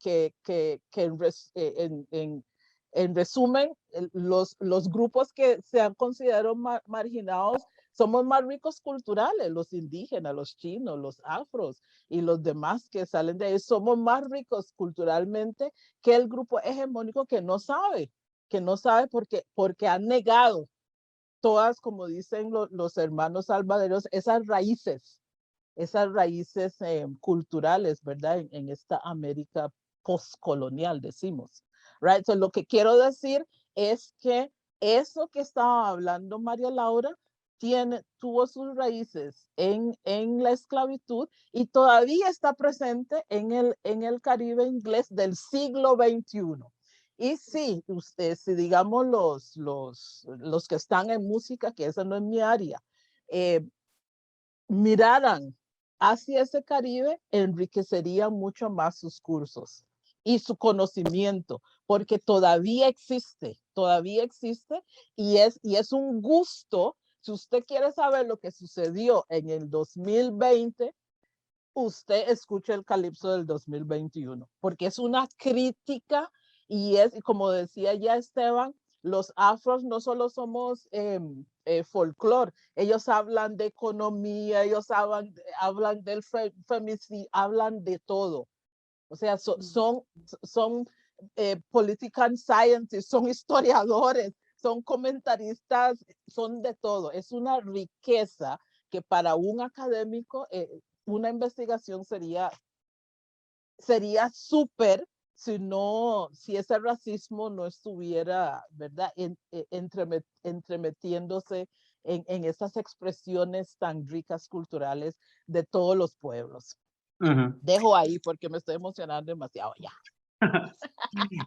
en resumen, los grupos que se han considerado marginados somos más ricos culturales, los indígenas, los chinos, los afros y los demás que salen de ahí, somos más ricos culturalmente que el grupo hegemónico que no sabe porque han negado todas, como dicen los hermanos salvadoreños, esas raíces culturales, ¿verdad? En esta América postcolonial, decimos. Right? So, lo que quiero decir es que eso que estaba hablando María Laura tuvo sus raíces en la esclavitud y todavía está presente en el Caribe inglés del siglo XXI. Y sí, si digamos los que están en música, que esa no es mi área, miraran hacia ese Caribe, enriquecerían mucho más sus cursos y su conocimiento, porque todavía existe y es un gusto. Si usted quiere saber lo que sucedió en el 2020, usted escucha el Calipso del 2021, porque es una crítica y como decía ya Esteban, los afros no solo somos folclore, ellos hablan de economía, ellos hablan del femicidio, hablan de todo. O sea, son political scientists, son historiadores, son comentaristas, son de todo. Es una riqueza que para un académico una investigación sería súper si ese racismo no estuviera, ¿verdad?, entremetiéndose en esas expresiones tan ricas culturales de todos los pueblos. Dejo ahí porque me estoy emocionando demasiado ya.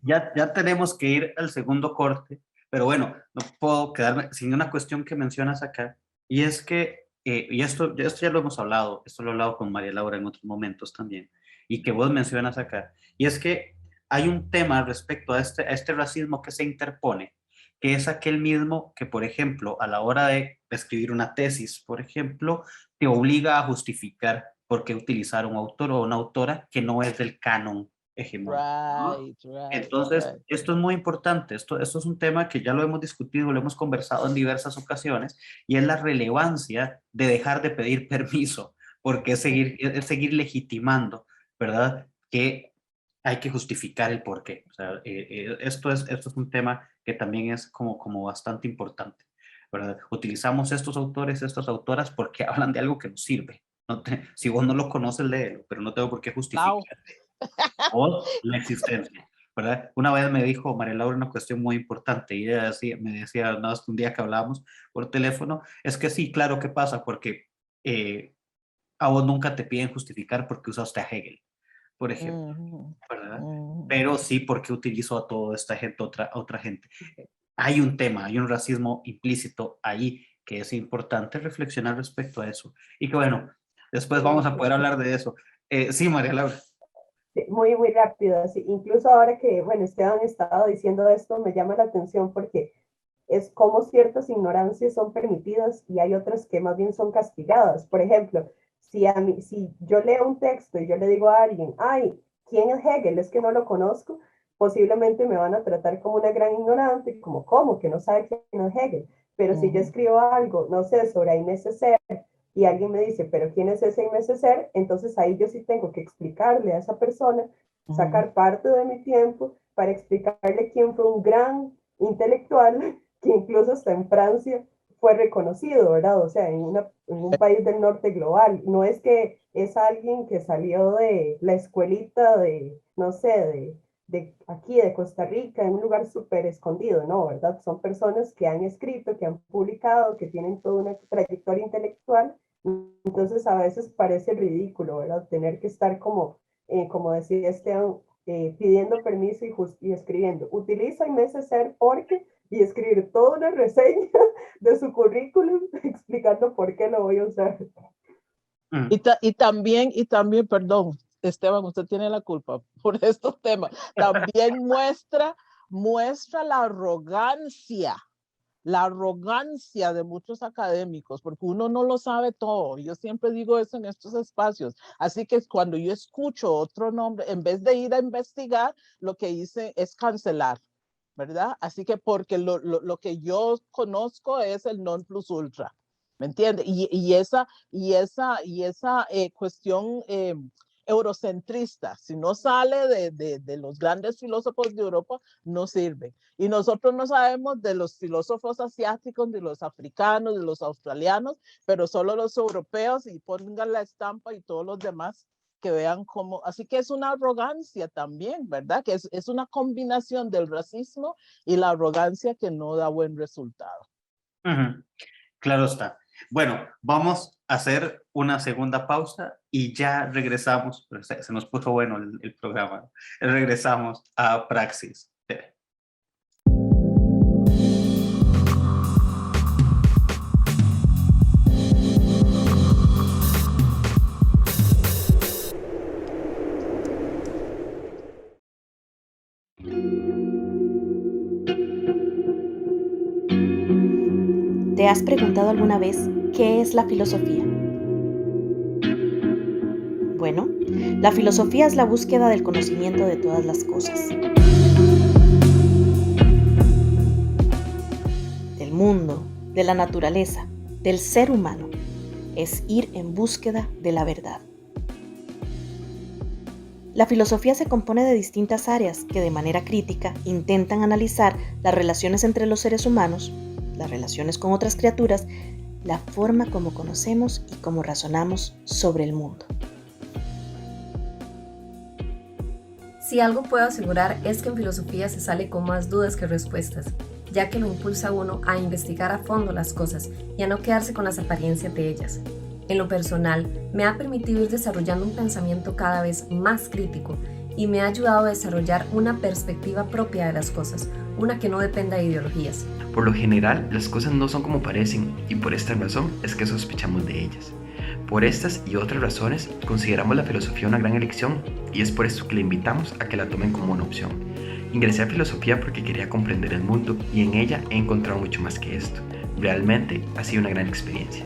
Ya tenemos que ir al segundo corte, pero bueno, no puedo quedarme sin una cuestión que mencionas acá, y es que, y esto ya lo hemos hablado, esto lo he hablado con María Laura en otros momentos también, y que vos mencionas acá, y es que hay un tema respecto a este racismo que se interpone, que es aquel mismo que, por ejemplo, a la hora de escribir una tesis, por ejemplo, te obliga a justificar por qué utilizar un autor o una autora que no es del canon hegemónico. Right. Entonces, esto es muy importante, esto es un tema que ya lo hemos discutido, lo hemos conversado en diversas ocasiones, y es la relevancia de dejar de pedir permiso, porque es seguir legitimando, ¿verdad? Que hay que justificar el porqué. O sea, esto es un tema que también es como bastante importante, ¿verdad? Utilizamos estos autores, estas autoras, porque hablan de algo que nos sirve. Si vos no lo conoces, léelo, pero no tengo por qué justificar o la existencia, ¿verdad? Una vez me dijo María Laura una cuestión muy importante, y ella me decía, no, un día que hablábamos por teléfono, es que sí, claro, ¿qué pasa? Porque a vos nunca te piden justificar porque usaste a Hegel, por ejemplo, ¿verdad? Pero sí porque utilizó a toda esta gente, otra gente. Hay un tema, hay un racismo implícito ahí que es importante reflexionar respecto a eso. Y que bueno, después vamos a poder hablar de eso. Sí, María Laura. Sí, muy, muy rápido. Sí. Incluso ahora que, bueno, Esteban estaba diciendo esto, me llama la atención porque es como ciertas ignorancias son permitidas y hay otras que más bien son castigadas. Por ejemplo, si yo leo un texto y yo le digo a alguien, ay, ¿quién es Hegel? Es que no lo conozco, posiblemente me van a tratar como una gran ignorante, como, ¿cómo? Que no sabe quién es Hegel. Pero si yo escribo algo, no sé, sobre Aimé Césaire, y alguien me dice, pero ¿quién es ese Aimé Césaire? Entonces ahí yo sí tengo que explicarle a esa persona, sacar parte de mi tiempo para explicarle quién fue un gran intelectual que incluso hasta en Francia fue reconocido, ¿verdad? O sea, en un país del norte global. No es que es alguien que salió de la escuelita de, no sé, de aquí, de Costa Rica, en un lugar súper escondido, ¿no? ¿Verdad? Son personas que han escrito, que han publicado, que tienen toda una trayectoria intelectual. Entonces a veces parece ridículo, ¿verdad? Tener que estar como decía Esteban, pidiendo permiso y escribiendo. Utiliza Aimé Césaire porque y escribir toda una reseña de su currículum explicando por qué lo voy a usar. Y también, perdón, Esteban, usted tiene la culpa por estos temas. También muestra la arrogancia de muchos académicos, porque uno no lo sabe todo. Yo siempre digo eso en estos espacios. Así que cuando yo escucho otro nombre, en vez de ir a investigar, lo que hice es cancelar, ¿verdad? Así que porque lo que yo conozco es el non plus ultra, ¿me entiende? Y esa cuestión eurocentrista, si no sale de los grandes filósofos de Europa, no sirve. Y nosotros no sabemos de los filósofos asiáticos, de los africanos, de los australianos, pero solo los europeos, y pongan la estampa y todos los demás que vean cómo, así que es una arrogancia también, ¿verdad? Que es una combinación del racismo y la arrogancia que no da buen resultado. Claro está. Bueno, vamos a hacer una segunda pausa y ya regresamos, pero se nos puso bueno el programa, ¿no? Regresamos a Praxis TV. ¿Te has preguntado alguna vez qué es la filosofía? Bueno, la filosofía es la búsqueda del conocimiento de todas las cosas, del mundo, de la naturaleza, del ser humano. Es ir en búsqueda de la verdad. La filosofía se compone de distintas áreas que de manera crítica intentan analizar las relaciones entre los seres humanos, las relaciones con otras criaturas, la forma como conocemos y cómo razonamos sobre el mundo. Si algo puedo asegurar es que en filosofía se sale con más dudas que respuestas, ya que lo impulsa a uno a investigar a fondo las cosas y a no quedarse con las apariencias de ellas. En lo personal, me ha permitido ir desarrollando un pensamiento cada vez más crítico y me ha ayudado a desarrollar una perspectiva propia de las cosas, una que no dependa de ideologías. Por lo general, las cosas no son como parecen y por esta razón es que sospechamos de ellas. Por estas y otras razones, consideramos la filosofía una gran elección y es por eso que le invitamos a que la tomen como una opción. Ingresé a filosofía porque quería comprender el mundo y en ella he encontrado mucho más que esto. Realmente ha sido una gran experiencia.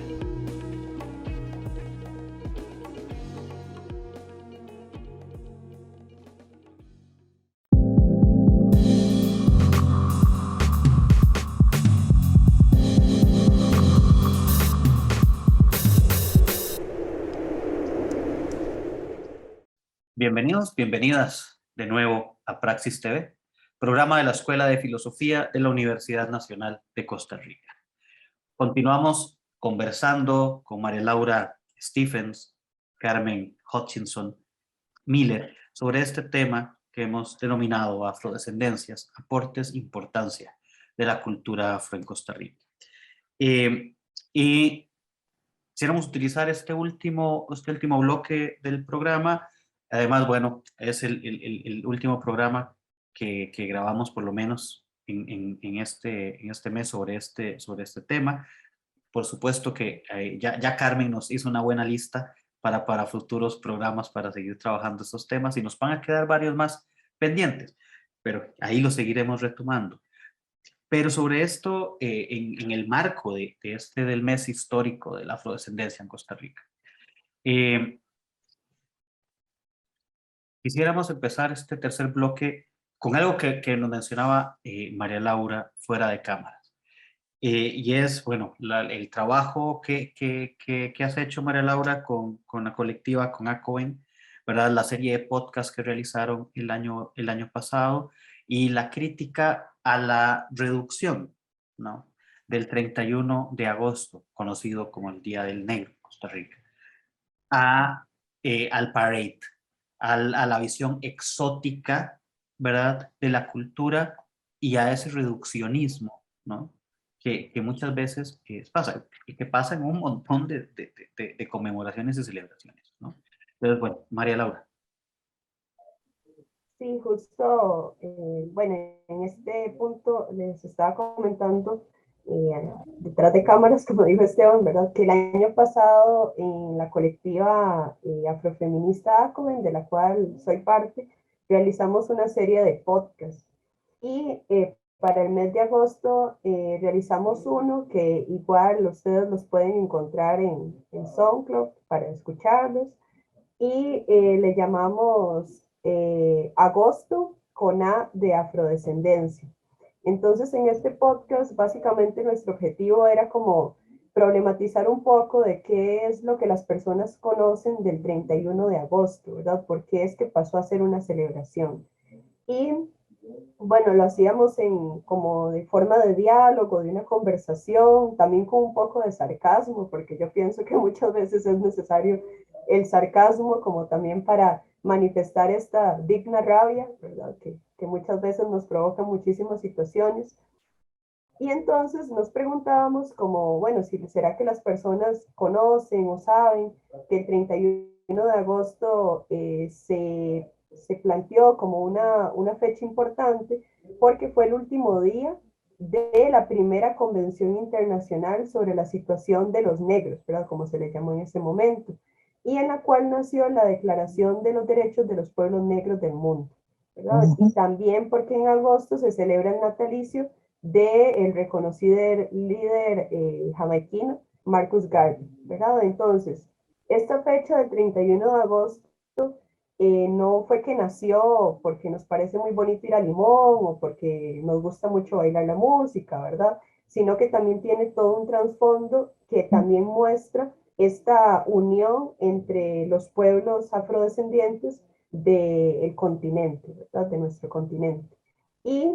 Bienvenidos, bienvenidas de nuevo a Praxis TV, programa de la Escuela de Filosofía de la Universidad Nacional de Costa Rica. Continuamos conversando con María Laura Stephens, Carmen Hutchinson Miller sobre este tema que hemos denominado afrodescendencias, aportes, importancia de la cultura afro en Costa Rica. Y quisiéramos utilizar este último bloque del programa. Además, bueno, es el último programa que grabamos por lo menos en este mes sobre este tema. Por supuesto que ya Carmen nos hizo una buena lista para futuros programas para seguir trabajando estos temas y nos van a quedar varios más pendientes, pero ahí lo seguiremos retomando. Pero sobre esto, en el marco del mes histórico de la afrodescendencia en Costa Rica, quisiéramos empezar este tercer bloque con algo que nos mencionaba María Laura fuera de cámaras. Y es, bueno, el trabajo que has hecho, María Laura, con la colectiva, con ACOEN, ¿verdad? La serie de podcasts que realizaron el año pasado y la crítica a la reducción, ¿no? Del 31 de agosto, conocido como el Día del Negro en Costa Rica, al parade, a la visión exótica, ¿verdad? De la cultura y a ese reduccionismo, ¿no? Que muchas veces pasa, y que pasa en un montón de conmemoraciones y celebraciones, ¿no? Entonces, bueno, María Laura. Sí, justo, bueno, en este punto les estaba comentando detrás de cámaras, como dijo Esteban, ¿verdad? Que el año pasado en la colectiva afrofeminista ACOBEN, de la cual soy parte, realizamos una serie de podcasts. Y para el mes de agosto realizamos uno que igual ustedes los pueden encontrar en SoundCloud para escucharlos y le llamamos Agosto con A de afrodescendencia. Entonces, en este podcast, básicamente nuestro objetivo era como problematizar un poco de qué es lo que las personas conocen del 31 de agosto, ¿verdad? ¿Por qué es que pasó a ser una celebración? Y bueno, lo hacíamos como de forma de diálogo, de una conversación, también con un poco de sarcasmo, porque yo pienso que muchas veces es necesario el sarcasmo como también para manifestar esta digna rabia, ¿verdad? Que muchas veces nos provoca muchísimas situaciones. Y entonces nos preguntábamos como, bueno, si será que las personas conocen o saben que el 31 de agosto se planteó como una fecha importante porque fue el último día de la primera convención internacional sobre la situación de los negros, ¿verdad? Como se le llamó en ese momento, y en la cual nació la Declaración de los Derechos de los Pueblos Negros del Mundo, ¿verdad? Ujú. Y también porque en agosto se celebra el natalicio del reconocido líder jamaiquino Marcus Garvey, ¿verdad? Entonces, esta fecha del 31 de agosto no fue que nació porque nos parece muy bonito ir a Limón o porque nos gusta mucho bailar la música, ¿verdad? Sino que también tiene todo un trasfondo que también muestra esta unión entre los pueblos afrodescendientes del continente, ¿verdad? De nuestro continente. Y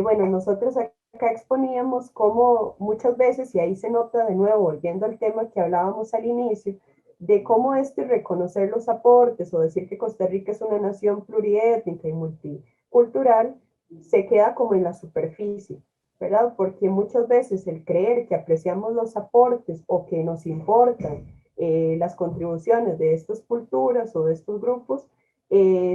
bueno, nosotros acá exponíamos cómo muchas veces, y ahí se nota de nuevo, volviendo al tema que hablábamos al inicio, de cómo reconocer los aportes o decir que Costa Rica es una nación pluriétnica y multicultural se queda como en la superficie, ¿verdad? Porque muchas veces el creer que apreciamos los aportes o que nos importan las contribuciones de estas culturas o de estos grupos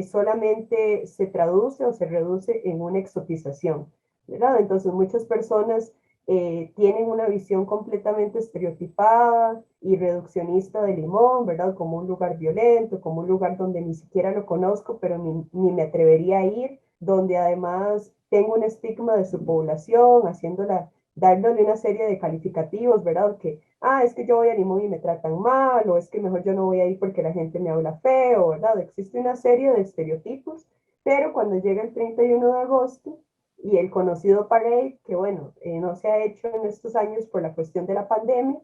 solamente se traduce o se reduce en una exotización, ¿verdad? Entonces muchas personas tienen una visión completamente estereotipada y reduccionista de Limón, ¿verdad? Como un lugar violento, como un lugar donde ni siquiera lo conozco, pero ni me atrevería a ir, donde además tengo un estigma de su población, dándole una serie de calificativos, ¿verdad? Que, es que yo voy a Limón y me tratan mal, o es que mejor yo no voy a ir porque la gente me habla feo, ¿verdad? Existe una serie de estereotipos, pero cuando llega el 31 de agosto, y el conocido parade, que bueno, no se ha hecho en estos años por la cuestión de la pandemia.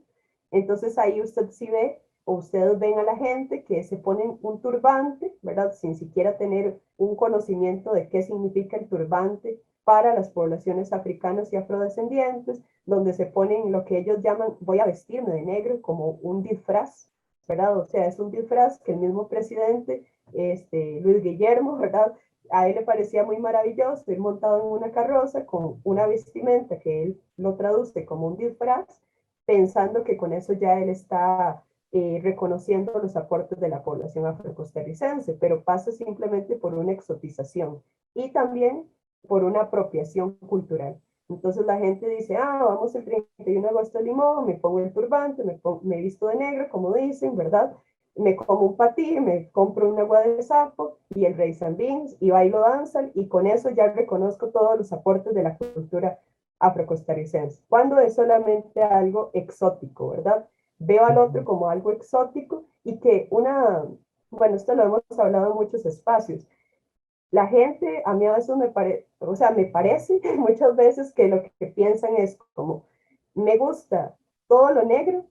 Entonces ahí usted sí ve, o ustedes ven a la gente que se ponen un turbante, ¿verdad? Sin siquiera tener un conocimiento de qué significa el turbante para las poblaciones africanas y afrodescendientes, donde se ponen lo que ellos llaman, voy a vestirme de negro, como un disfraz, ¿verdad? O sea, es un disfraz que el mismo presidente, Luis Guillermo, ¿verdad? A él le parecía muy maravilloso ir montado en una carroza con una vestimenta que él lo traduce como un disfraz, pensando que con eso ya él está reconociendo los aportes de la población afrocostarricense, pero pasa simplemente por una exotización y también por una apropiación cultural. Entonces la gente dice, vamos el 31 de agosto de Limón, me pongo el turbante, me visto de negro, como dicen, ¿verdad? Me como un patí, me compro un agua de sapo y el rice and beans y bailo danza y con eso ya reconozco todos los aportes de la cultura afrocostarricense. Cuando es solamente algo exótico, ¿verdad? Veo al otro como algo exótico y que bueno, esto lo hemos hablado en muchos espacios. La gente, a mí a veces me parece muchas veces que lo que piensan es como, me gusta todo lo negro,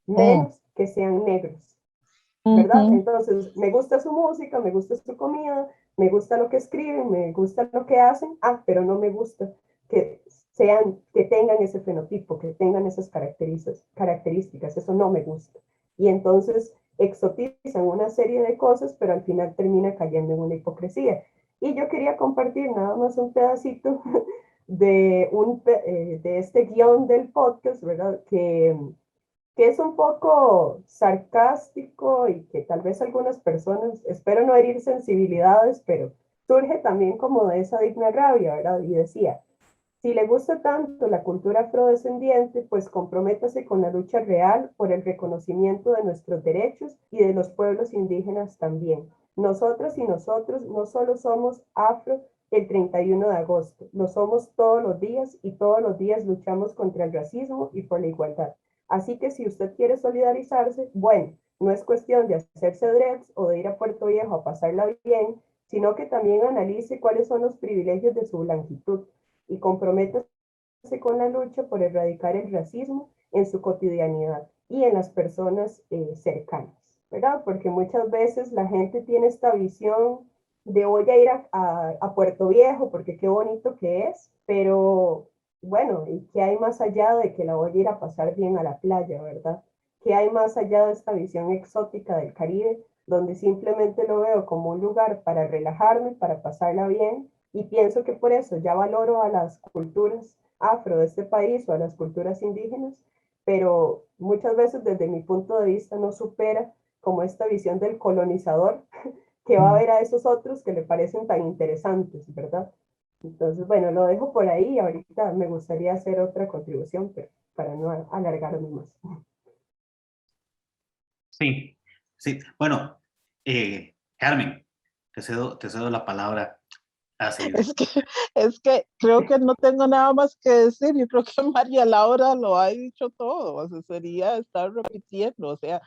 Mm, menos que sean negros. ¿Verdad? ujú. Entonces, me gusta su música, me gusta su comida, me gusta lo que escriben, me gusta lo que hacen, pero no me gusta que que tengan ese fenotipo, que tengan esas características, eso no me gusta. Y entonces exotizan una serie de cosas, pero al final termina cayendo en una hipocresía. Y yo quería compartir nada más un pedacito de este guión del podcast, ¿verdad? Que es un poco sarcástico y que tal vez algunas personas, espero no herir sensibilidades, pero surge también como de esa digna rabia, ¿verdad? Y decía, si le gusta tanto la cultura afrodescendiente, pues comprométase con la lucha real por el reconocimiento de nuestros derechos y de los pueblos indígenas también. Nosotras y nosotros no solo somos afro el 31 de agosto, lo somos todos los días y todos los días luchamos contra el racismo y por la igualdad. Así que si usted quiere solidarizarse, bueno, no es cuestión de hacerse dreads o de ir a Puerto Viejo a pasarla bien, sino que también analice cuáles son los privilegios de su blanquitud y comprométase con la lucha por erradicar el racismo en su cotidianidad y en las personas cercanas, ¿verdad? Porque muchas veces la gente tiene esta visión de voy a ir a Puerto Viejo porque qué bonito que es, pero bueno, ¿y qué hay más allá de que la voy a ir a pasar bien a la playa, verdad? ¿Qué hay más allá de esta visión exótica del Caribe, donde simplemente lo veo como un lugar para relajarme, para pasarla bien? Y pienso que por eso ya valoro a las culturas afro de este país o a las culturas indígenas, pero muchas veces desde mi punto de vista no supera como esta visión del colonizador que va a ver a esos otros que le parecen tan interesantes, ¿verdad? Entonces, bueno, lo dejo por ahí. Ahorita me gustaría hacer otra contribución, pero para no alargarme más. Sí, sí. Bueno, Carmen, te cedo la palabra a seguir. Es que, es que creo que no tengo nada más que decir. Yo creo que María Laura lo ha dicho todo. O sea, sería estar repitiendo. O sea,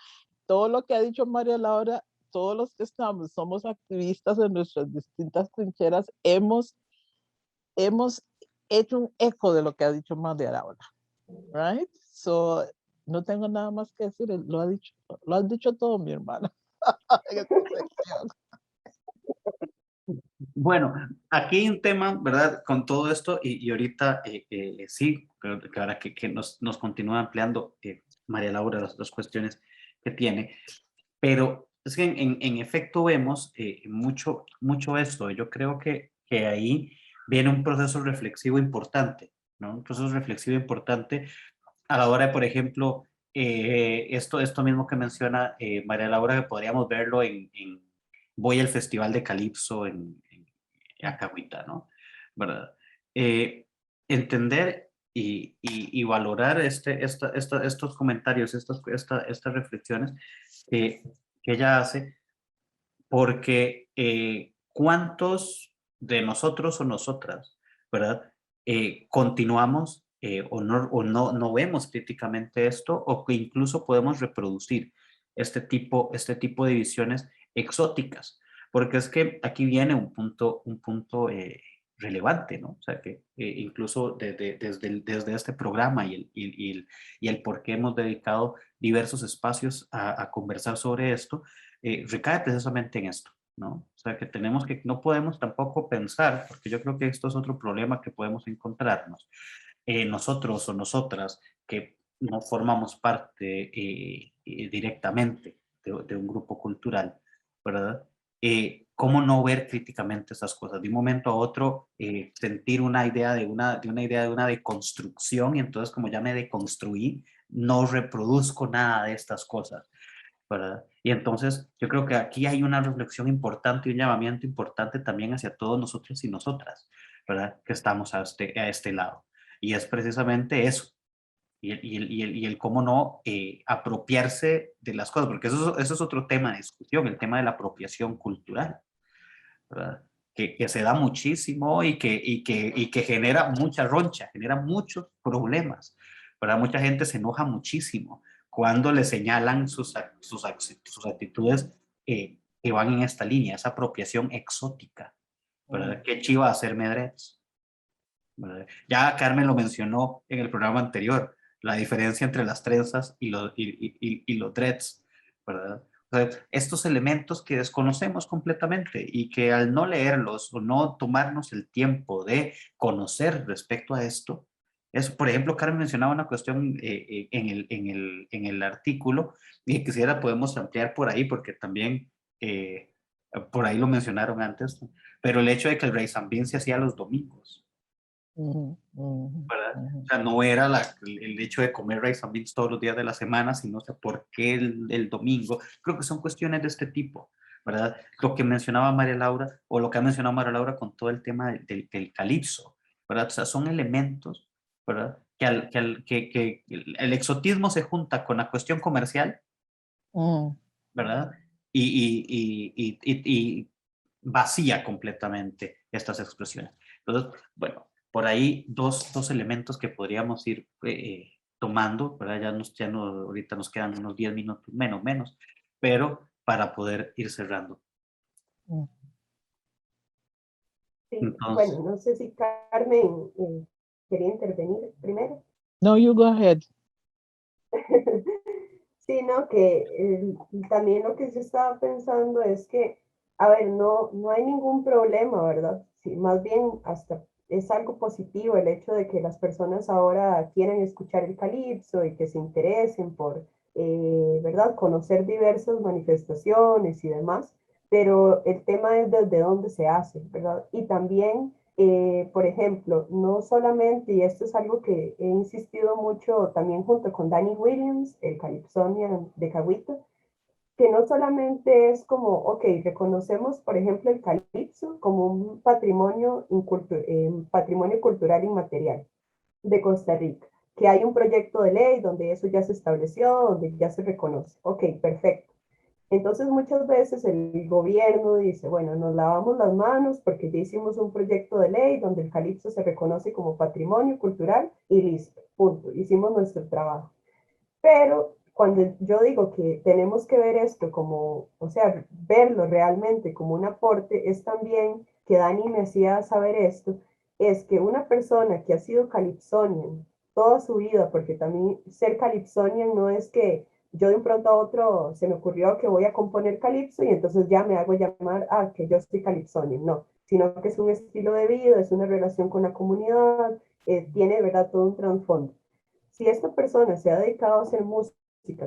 todo lo que ha dicho María Laura, todos los que estamos, somos activistas en nuestras distintas trincheras, hemos hecho un eco de lo que ha dicho María Laura. Right? So, no tengo nada más que decir. Lo has dicho todo, mi hermana. En esta sección. Bueno, aquí hay un tema, ¿verdad? Con todo esto, y ahorita sí, creo que ahora que nos continúa ampliando María Laura las dos cuestiones que tiene, pero es que en efecto vemos mucho esto. Yo creo que ahí viene un proceso reflexivo importante, ¿no? Un proceso reflexivo importante a la hora de, por ejemplo, esto mismo que menciona María Laura, que podríamos verlo voy al Festival de Calipso en Acahuita, ¿no? ¿Verdad? Entender y valorar estos comentarios, estas reflexiones que ella hace, porque ¿cuántos de nosotros o nosotras, ¿verdad? Continuamos no vemos críticamente esto o que incluso podemos reproducir este tipo de visiones exóticas, porque es que aquí viene un punto relevante, ¿no? O sea, que incluso desde este programa y el por qué hemos dedicado diversos espacios a conversar sobre esto, recae precisamente en esto, ¿no? O sea, que no podemos tampoco pensar, porque yo creo que esto es otro problema que podemos encontrarnos, nosotros o nosotras que no formamos parte directamente de un grupo cultural, ¿verdad? ¿Cómo no ver críticamente esas cosas? De un momento a otro, sentir una idea de una deconstrucción y entonces como ya me deconstruí, no reproduzco nada de estas cosas, ¿verdad? Y entonces yo creo que aquí hay una reflexión importante y un llamamiento importante también hacia todos nosotros y nosotras, ¿verdad? Que estamos a este lado. Y es precisamente eso. Y el cómo no apropiarse de las cosas, porque eso es otro tema de discusión, el tema de la apropiación cultural, ¿verdad? Que se da muchísimo y que genera mucha roncha, genera muchos problemas, ¿verdad? Mucha gente se enoja muchísimo cuando le señalan sus actitudes que van en esta línea, esa apropiación exótica, ¿verdad? Qué chiva hacerme dreads, ¿verdad? Ya Carmen lo mencionó en el programa anterior, la diferencia entre las trenzas y los dreads, ¿verdad? O sea, estos elementos que desconocemos completamente y que al no leerlos o no tomarnos el tiempo de conocer respecto a esto, eso, por ejemplo, Carmen mencionaba una cuestión en el artículo y quisiera podemos ampliar por ahí porque también por ahí lo mencionaron antes, ¿no? Pero el hecho de que el Rey Zambín se hacía los domingos, ¿verdad? O sea, no era el hecho de comer rice and beans todos los días de la semana, sino o sea, por qué el domingo. Creo que son cuestiones de este tipo, ¿verdad? Lo que mencionaba María Laura, o lo que ha mencionado María Laura con todo el tema del calipso, ¿verdad? O sea, son elementos, ¿verdad? Que el exotismo se junta con la cuestión comercial, ¿verdad? Y vacía completamente estas expresiones. Entonces, bueno, por ahí dos elementos que podríamos ir tomando, ¿verdad? Ahorita nos quedan unos 10 minutos, menos, pero para poder ir cerrando. Sí, Entonces, bueno, no sé si Carmen quería intervenir primero. No, you go ahead. Sí, no, que también lo que yo estaba pensando es que, a ver, no hay ningún problema, ¿verdad? Sí, más bien hasta es algo positivo el hecho de que las personas ahora quieran escuchar el calipso y que se interesen por, ¿verdad? Conocer diversas manifestaciones y demás, pero el tema es desde dónde se hace, ¿verdad? Y también Por ejemplo, no solamente, y esto es algo que he insistido mucho también junto con Danny Williams, el Calypsonian de Cahuita, que no solamente es como, ok, reconocemos, por ejemplo, el calipso como un patrimonio cultural inmaterial de Costa Rica, que hay un proyecto de ley donde eso ya se estableció, donde ya se reconoce. Ok, perfecto. Entonces muchas veces el gobierno dice, bueno, nos lavamos las manos porque ya hicimos un proyecto de ley donde el calipso se reconoce como patrimonio cultural y listo, punto, hicimos nuestro trabajo. Pero cuando yo digo que tenemos que ver esto como, o sea, verlo realmente como un aporte, es también que Dani me hacía saber esto, es que una persona que ha sido calypsonian toda su vida, porque también ser calypsonian no es que yo de un pronto a otro se me ocurrió que voy a componer calipso y entonces ya me hago llamar, que yo soy calypsonian, no, sino que es un estilo de vida, es una relación con la comunidad, tiene, ¿verdad?, todo un trasfondo. Si esta persona se ha dedicado a hacer música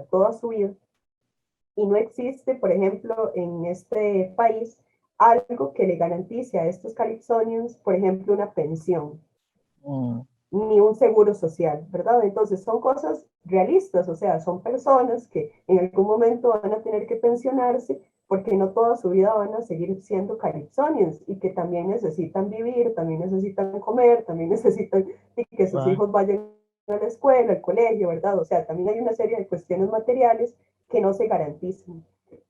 toda su vida y no existe, por ejemplo, en este país, algo que le garantice a estos calypsonians, por ejemplo, una pensión, ni un seguro social, ¿verdad? Entonces son cosas realistas, o sea, son personas que en algún momento van a tener que pensionarse porque no toda su vida van a seguir siendo calypsonians y que también necesitan vivir, también necesitan comer, también necesitan que sus hijos vayan a la escuela, al colegio, ¿verdad? O sea, también hay una serie de cuestiones materiales que no se garantizan.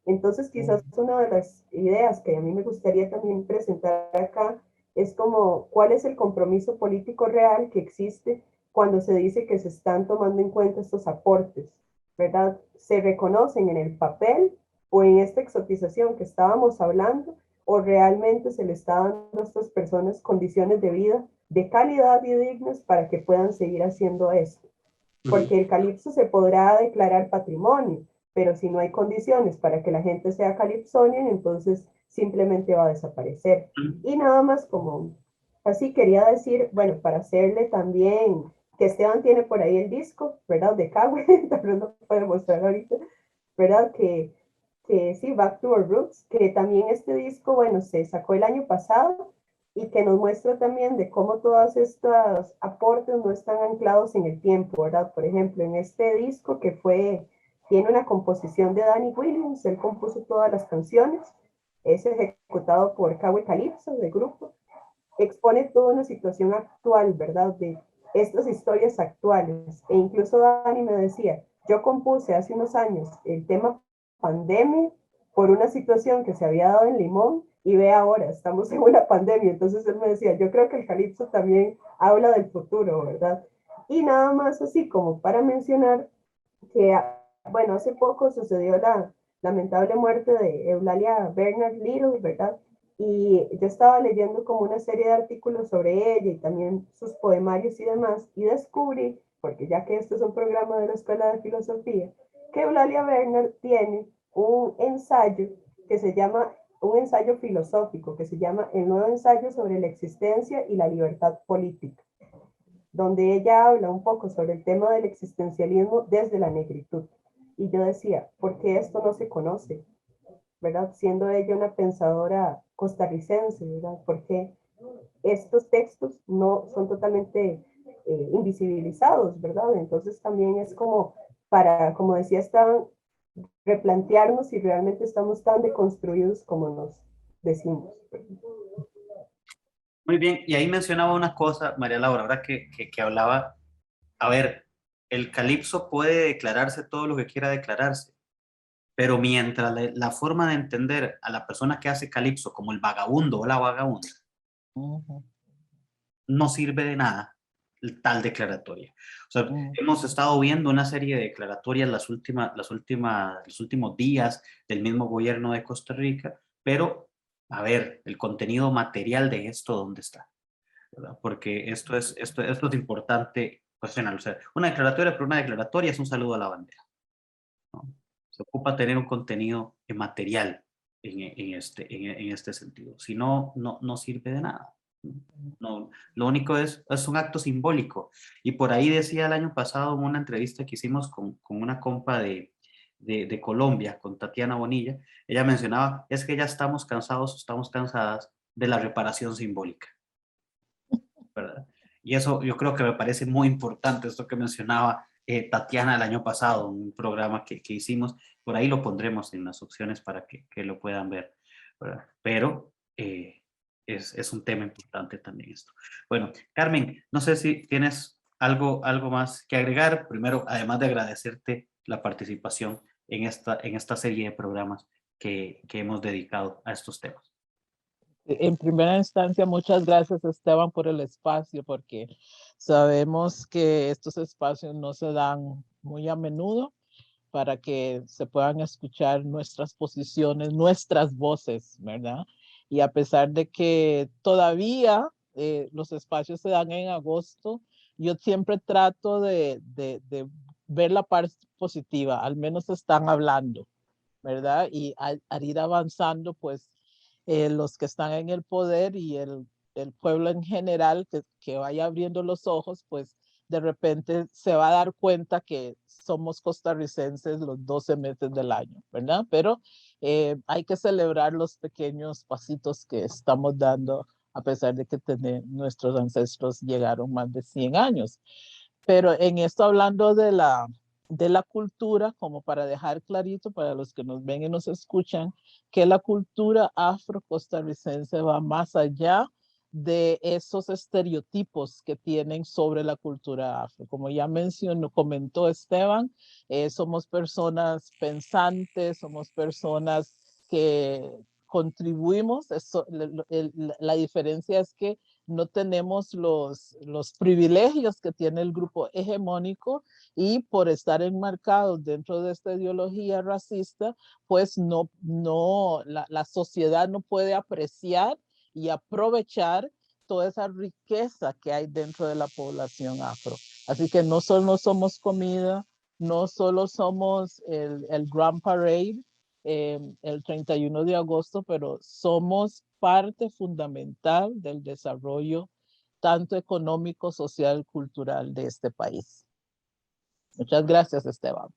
Entonces, quizás una de las ideas que a mí me gustaría también presentar acá es como cuál es el compromiso político real que existe cuando se dice que se están tomando en cuenta estos aportes, ¿verdad? ¿Se reconocen en el papel o en esta exotización que estábamos hablando o realmente se le está dando a estas personas condiciones de vida de calidad y dignas para que puedan seguir haciendo esto? Porque el calipso se podrá declarar patrimonio, pero si no hay condiciones para que la gente sea calypsonian, entonces simplemente va a desaparecer. Y nada más como así quería decir, bueno, para hacerle también, que Esteban tiene por ahí el disco, ¿verdad? De Cagüe, tal vez no puede mostrar ahorita, ¿verdad? Que sí, Back to Our Roots, que también este disco, bueno, se sacó el año pasado y que nos muestra también de cómo todos estos aportes no están anclados en el tiempo, ¿verdad? Por ejemplo, en este disco que tiene una composición de Danny Williams, él compuso todas las canciones, es ejecutado por Kawe Calypso, del grupo, expone toda una situación actual, ¿verdad? De estas historias actuales. E incluso Dani me decía, yo compuse hace unos años el tema pandemia por una situación que se había dado en Limón y ve ahora, estamos en una pandemia. Entonces él me decía, yo creo que el calipso también habla del futuro, ¿verdad? Y nada más así como para mencionar que, bueno, hace poco sucedió la lamentable muerte de Eulalia Bernard Little, ¿verdad? Y yo estaba leyendo como una serie de artículos sobre ella y también sus poemarios y demás, y descubrí, porque ya que esto es un programa de la Escuela de Filosofía, que Eulalia Bernard tiene un ensayo que se llama, un ensayo filosófico, que se llama El nuevo ensayo sobre la existencia y la libertad política, donde ella habla un poco sobre el tema del existencialismo desde la negritud. Y yo decía, ¿por qué esto no se conoce? ¿Verdad? Siendo ella una pensadora costarricense, ¿verdad? Porque estos textos no son totalmente invisibilizados, ¿verdad? Entonces también es como para, como decía Esteban, replantearnos si realmente estamos tan deconstruidos como nos decimos. Muy bien, y ahí mencionaba una cosa, María Laura, ahora que hablaba, a ver, el calipso puede declararse todo lo que quiera declararse, pero mientras la forma de entender a la persona que hace calipso como el vagabundo o la vagabunda no sirve de nada tal declaratoria. O sea, hemos estado viendo una serie de declaratorias los últimos días del mismo gobierno de Costa Rica, pero a ver, el contenido material de esto, ¿dónde está? ¿Verdad? Porque esto es importante cuestionar. O sea, una declaratoria, pero una declaratoria es un saludo a la bandera, ¿no? Se ocupa tener un contenido material en este sentido. Si no, no sirve de nada. No, lo único es un acto simbólico. Y por ahí decía el año pasado en una entrevista que hicimos con una compa de Colombia, con Tatiana Bonilla, ella mencionaba, es que ya estamos cansadas de la reparación simbólica. y eso yo creo que me parece muy importante, esto que mencionaba Tatiana el año pasado, un programa que hicimos, por ahí lo pondremos en las opciones para que lo puedan ver, ¿verdad? Pero es un tema importante también esto. Bueno, Carmen, no sé si tienes algo más que agregar. Primero, además de agradecerte la participación en esta serie de programas que hemos dedicado a estos temas. En primera instancia, muchas gracias, Esteban, por el espacio, porque sabemos que estos espacios no se dan muy a menudo para que se puedan escuchar nuestras posiciones, nuestras voces, ¿verdad? Y a pesar de que todavía los espacios se dan en agosto, yo siempre trato de ver la parte positiva, al menos están hablando, ¿verdad? Y al ir avanzando, pues los que están en el poder y el pueblo en general que vaya abriendo los ojos, pues de repente se va a dar cuenta que somos costarricenses los 12 meses del año, ¿verdad? Pero hay que celebrar los pequeños pasitos que estamos dando, a pesar de que nuestros ancestros llegaron más de 100 años. Pero en esto, hablando de la cultura, como para dejar clarito para los que nos ven y nos escuchan, que la cultura afro-costarricense va más allá de esos estereotipos que tienen sobre la cultura afro. Como ya comentó Esteban, somos personas pensantes, somos personas que contribuimos. La diferencia es que no tenemos los privilegios que tiene el grupo hegemónico, y por estar enmarcados dentro de esta ideología racista, pues la sociedad no puede apreciar y aprovechar toda esa riqueza que hay dentro de la población afro. Así que no solo somos comida, no solo somos el Grand Parade el 31 de agosto, pero somos parte fundamental del desarrollo tanto económico, social, cultural de este país. Muchas gracias, Esteban.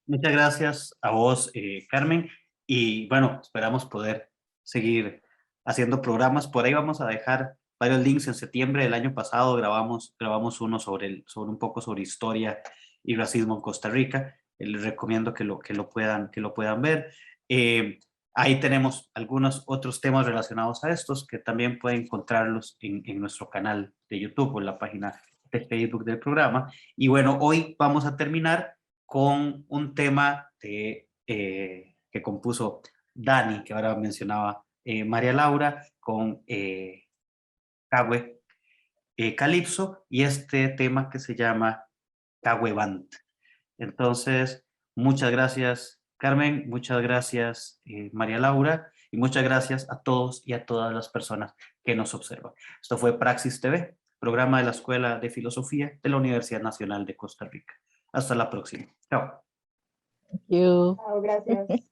Muchas gracias a vos, Carmen, y bueno, esperamos poder seguir haciendo programas. Por ahí vamos a dejar varios links. En septiembre del año pasado grabamos uno sobre un poco sobre historia y racismo en Costa Rica. Les recomiendo que lo puedan ver. Ahí tenemos algunos otros temas relacionados a estos que también pueden encontrarlos en nuestro canal de YouTube o en la página de Facebook del programa. Y bueno, hoy vamos a terminar con un tema que compuso Dani, que ahora mencionaba María Laura, con Cahue Calipso, y este tema que se llama Cahue Band. Entonces, muchas gracias, Carmen, muchas gracias, María Laura, y muchas gracias a todos y a todas las personas que nos observan. Esto fue Praxis TV, programa de la Escuela de Filosofía de la Universidad Nacional de Costa Rica. Hasta la próxima. Chao. Thank you. Chao, gracias.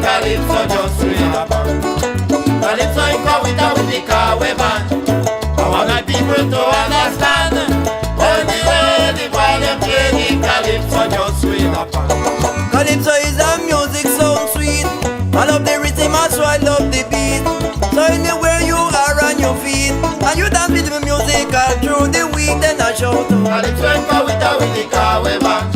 Calypso just real about Calypso in Kawita with the Kawe band. I want my people to understand only way the violin play the Calypso just real about. Calypso is a music sound sweet. I love the rhythm as well, I love the beat. So anywhere you are on your feet and you dance with the music all through the week, then I shout Calypso in Kawita with the Kawe band.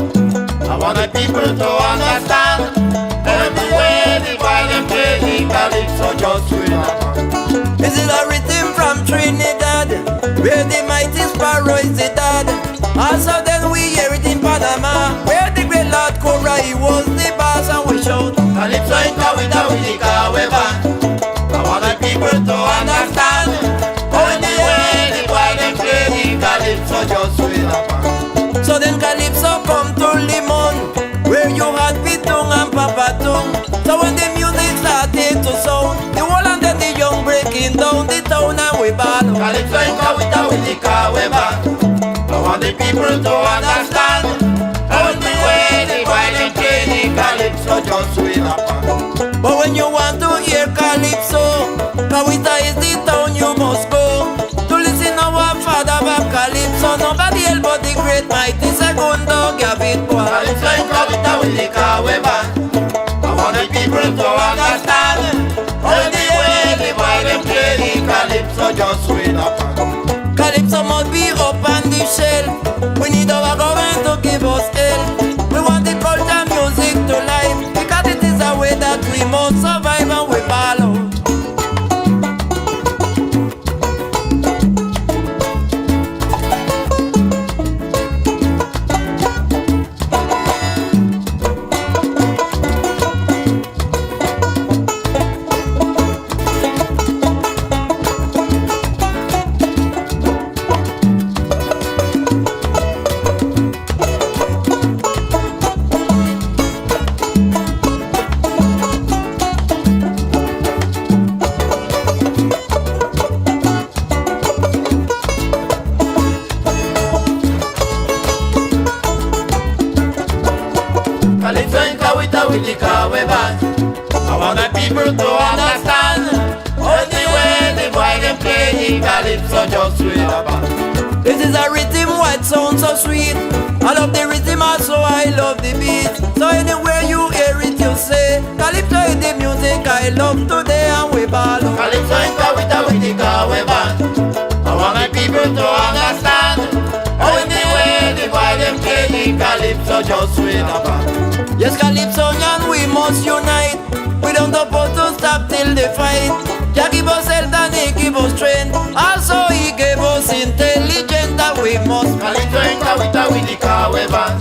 I want my people to understand every way the violin play the Calypso just real about. This is a rhythm from Trinidad, where the mighty sparrow is the dad. Also then we hear it in Panama, where the great Lord Cobra, he was the boss, and we shout Calypso in Kawita with the Kawe band. I want the people to understand only way the violin play the Calypso just real about. So then Calypso come to Limon, where you had Pitung and down the town and we ball. Calypso in Kawita with the Kawe band. I want the people to understand. All the way the while them play the Calypso just swing up. But when you want to hear Calypso, Kawita is the town you must go. To listen to our father of Calypso, nobody else but the great mighty Segundo Gavin Boy. Calypso in Kawita with the Kawe band. I want the people to understand. All the way the while them play the Calypso just swing up. Calypso must be up on the shelf. We need our government to give us help. We want the culture music to life, because it is a way that we must survive and we follow. Calypso in Kawita with the Kawe band. I want the people to understand. All the way the boy them play the Calypso just swing up. This is a rhythm what sounds so sweet. I love the rhythm also I love the beat. So anywhere you hear it you say Calypso is the music I love today and we ball. Calypso in Kawita with the Kawe band. I want my people to understand. All the way the boy them play the Calypso just swing up. Yes, Calypsonian, we must unite. We don't suppose to stop till the fight. Jah give us health and He give us strength. Also He gave us intelligence that we must. Calypso in Kawita with the Kawe band.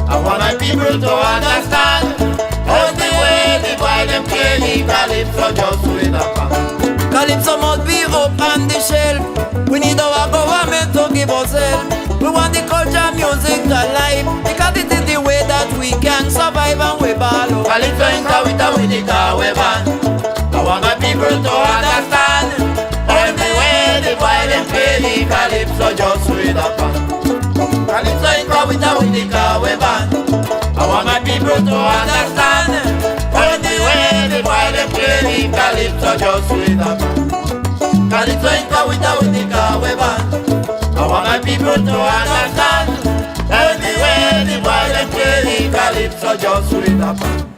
I want my people to understand. All the way the boy them play the Calypso just with a band. Calypso must be up on the shelf. We need our government to give us help. We want the culture music to life, because it is the way that we can survive and we ball. Calypso in Kawita with the Kawe band. I want my people to understand. All the way the boy them play the Calypso just with a band. Calypso in Kawita with the Kawe band. I want my people to understand. All the way the boy them play the Calypso just with a band. Calypso in Kawita with the Kawe band. I want my people to understand. All the way the boy them play the Calypso just with a band.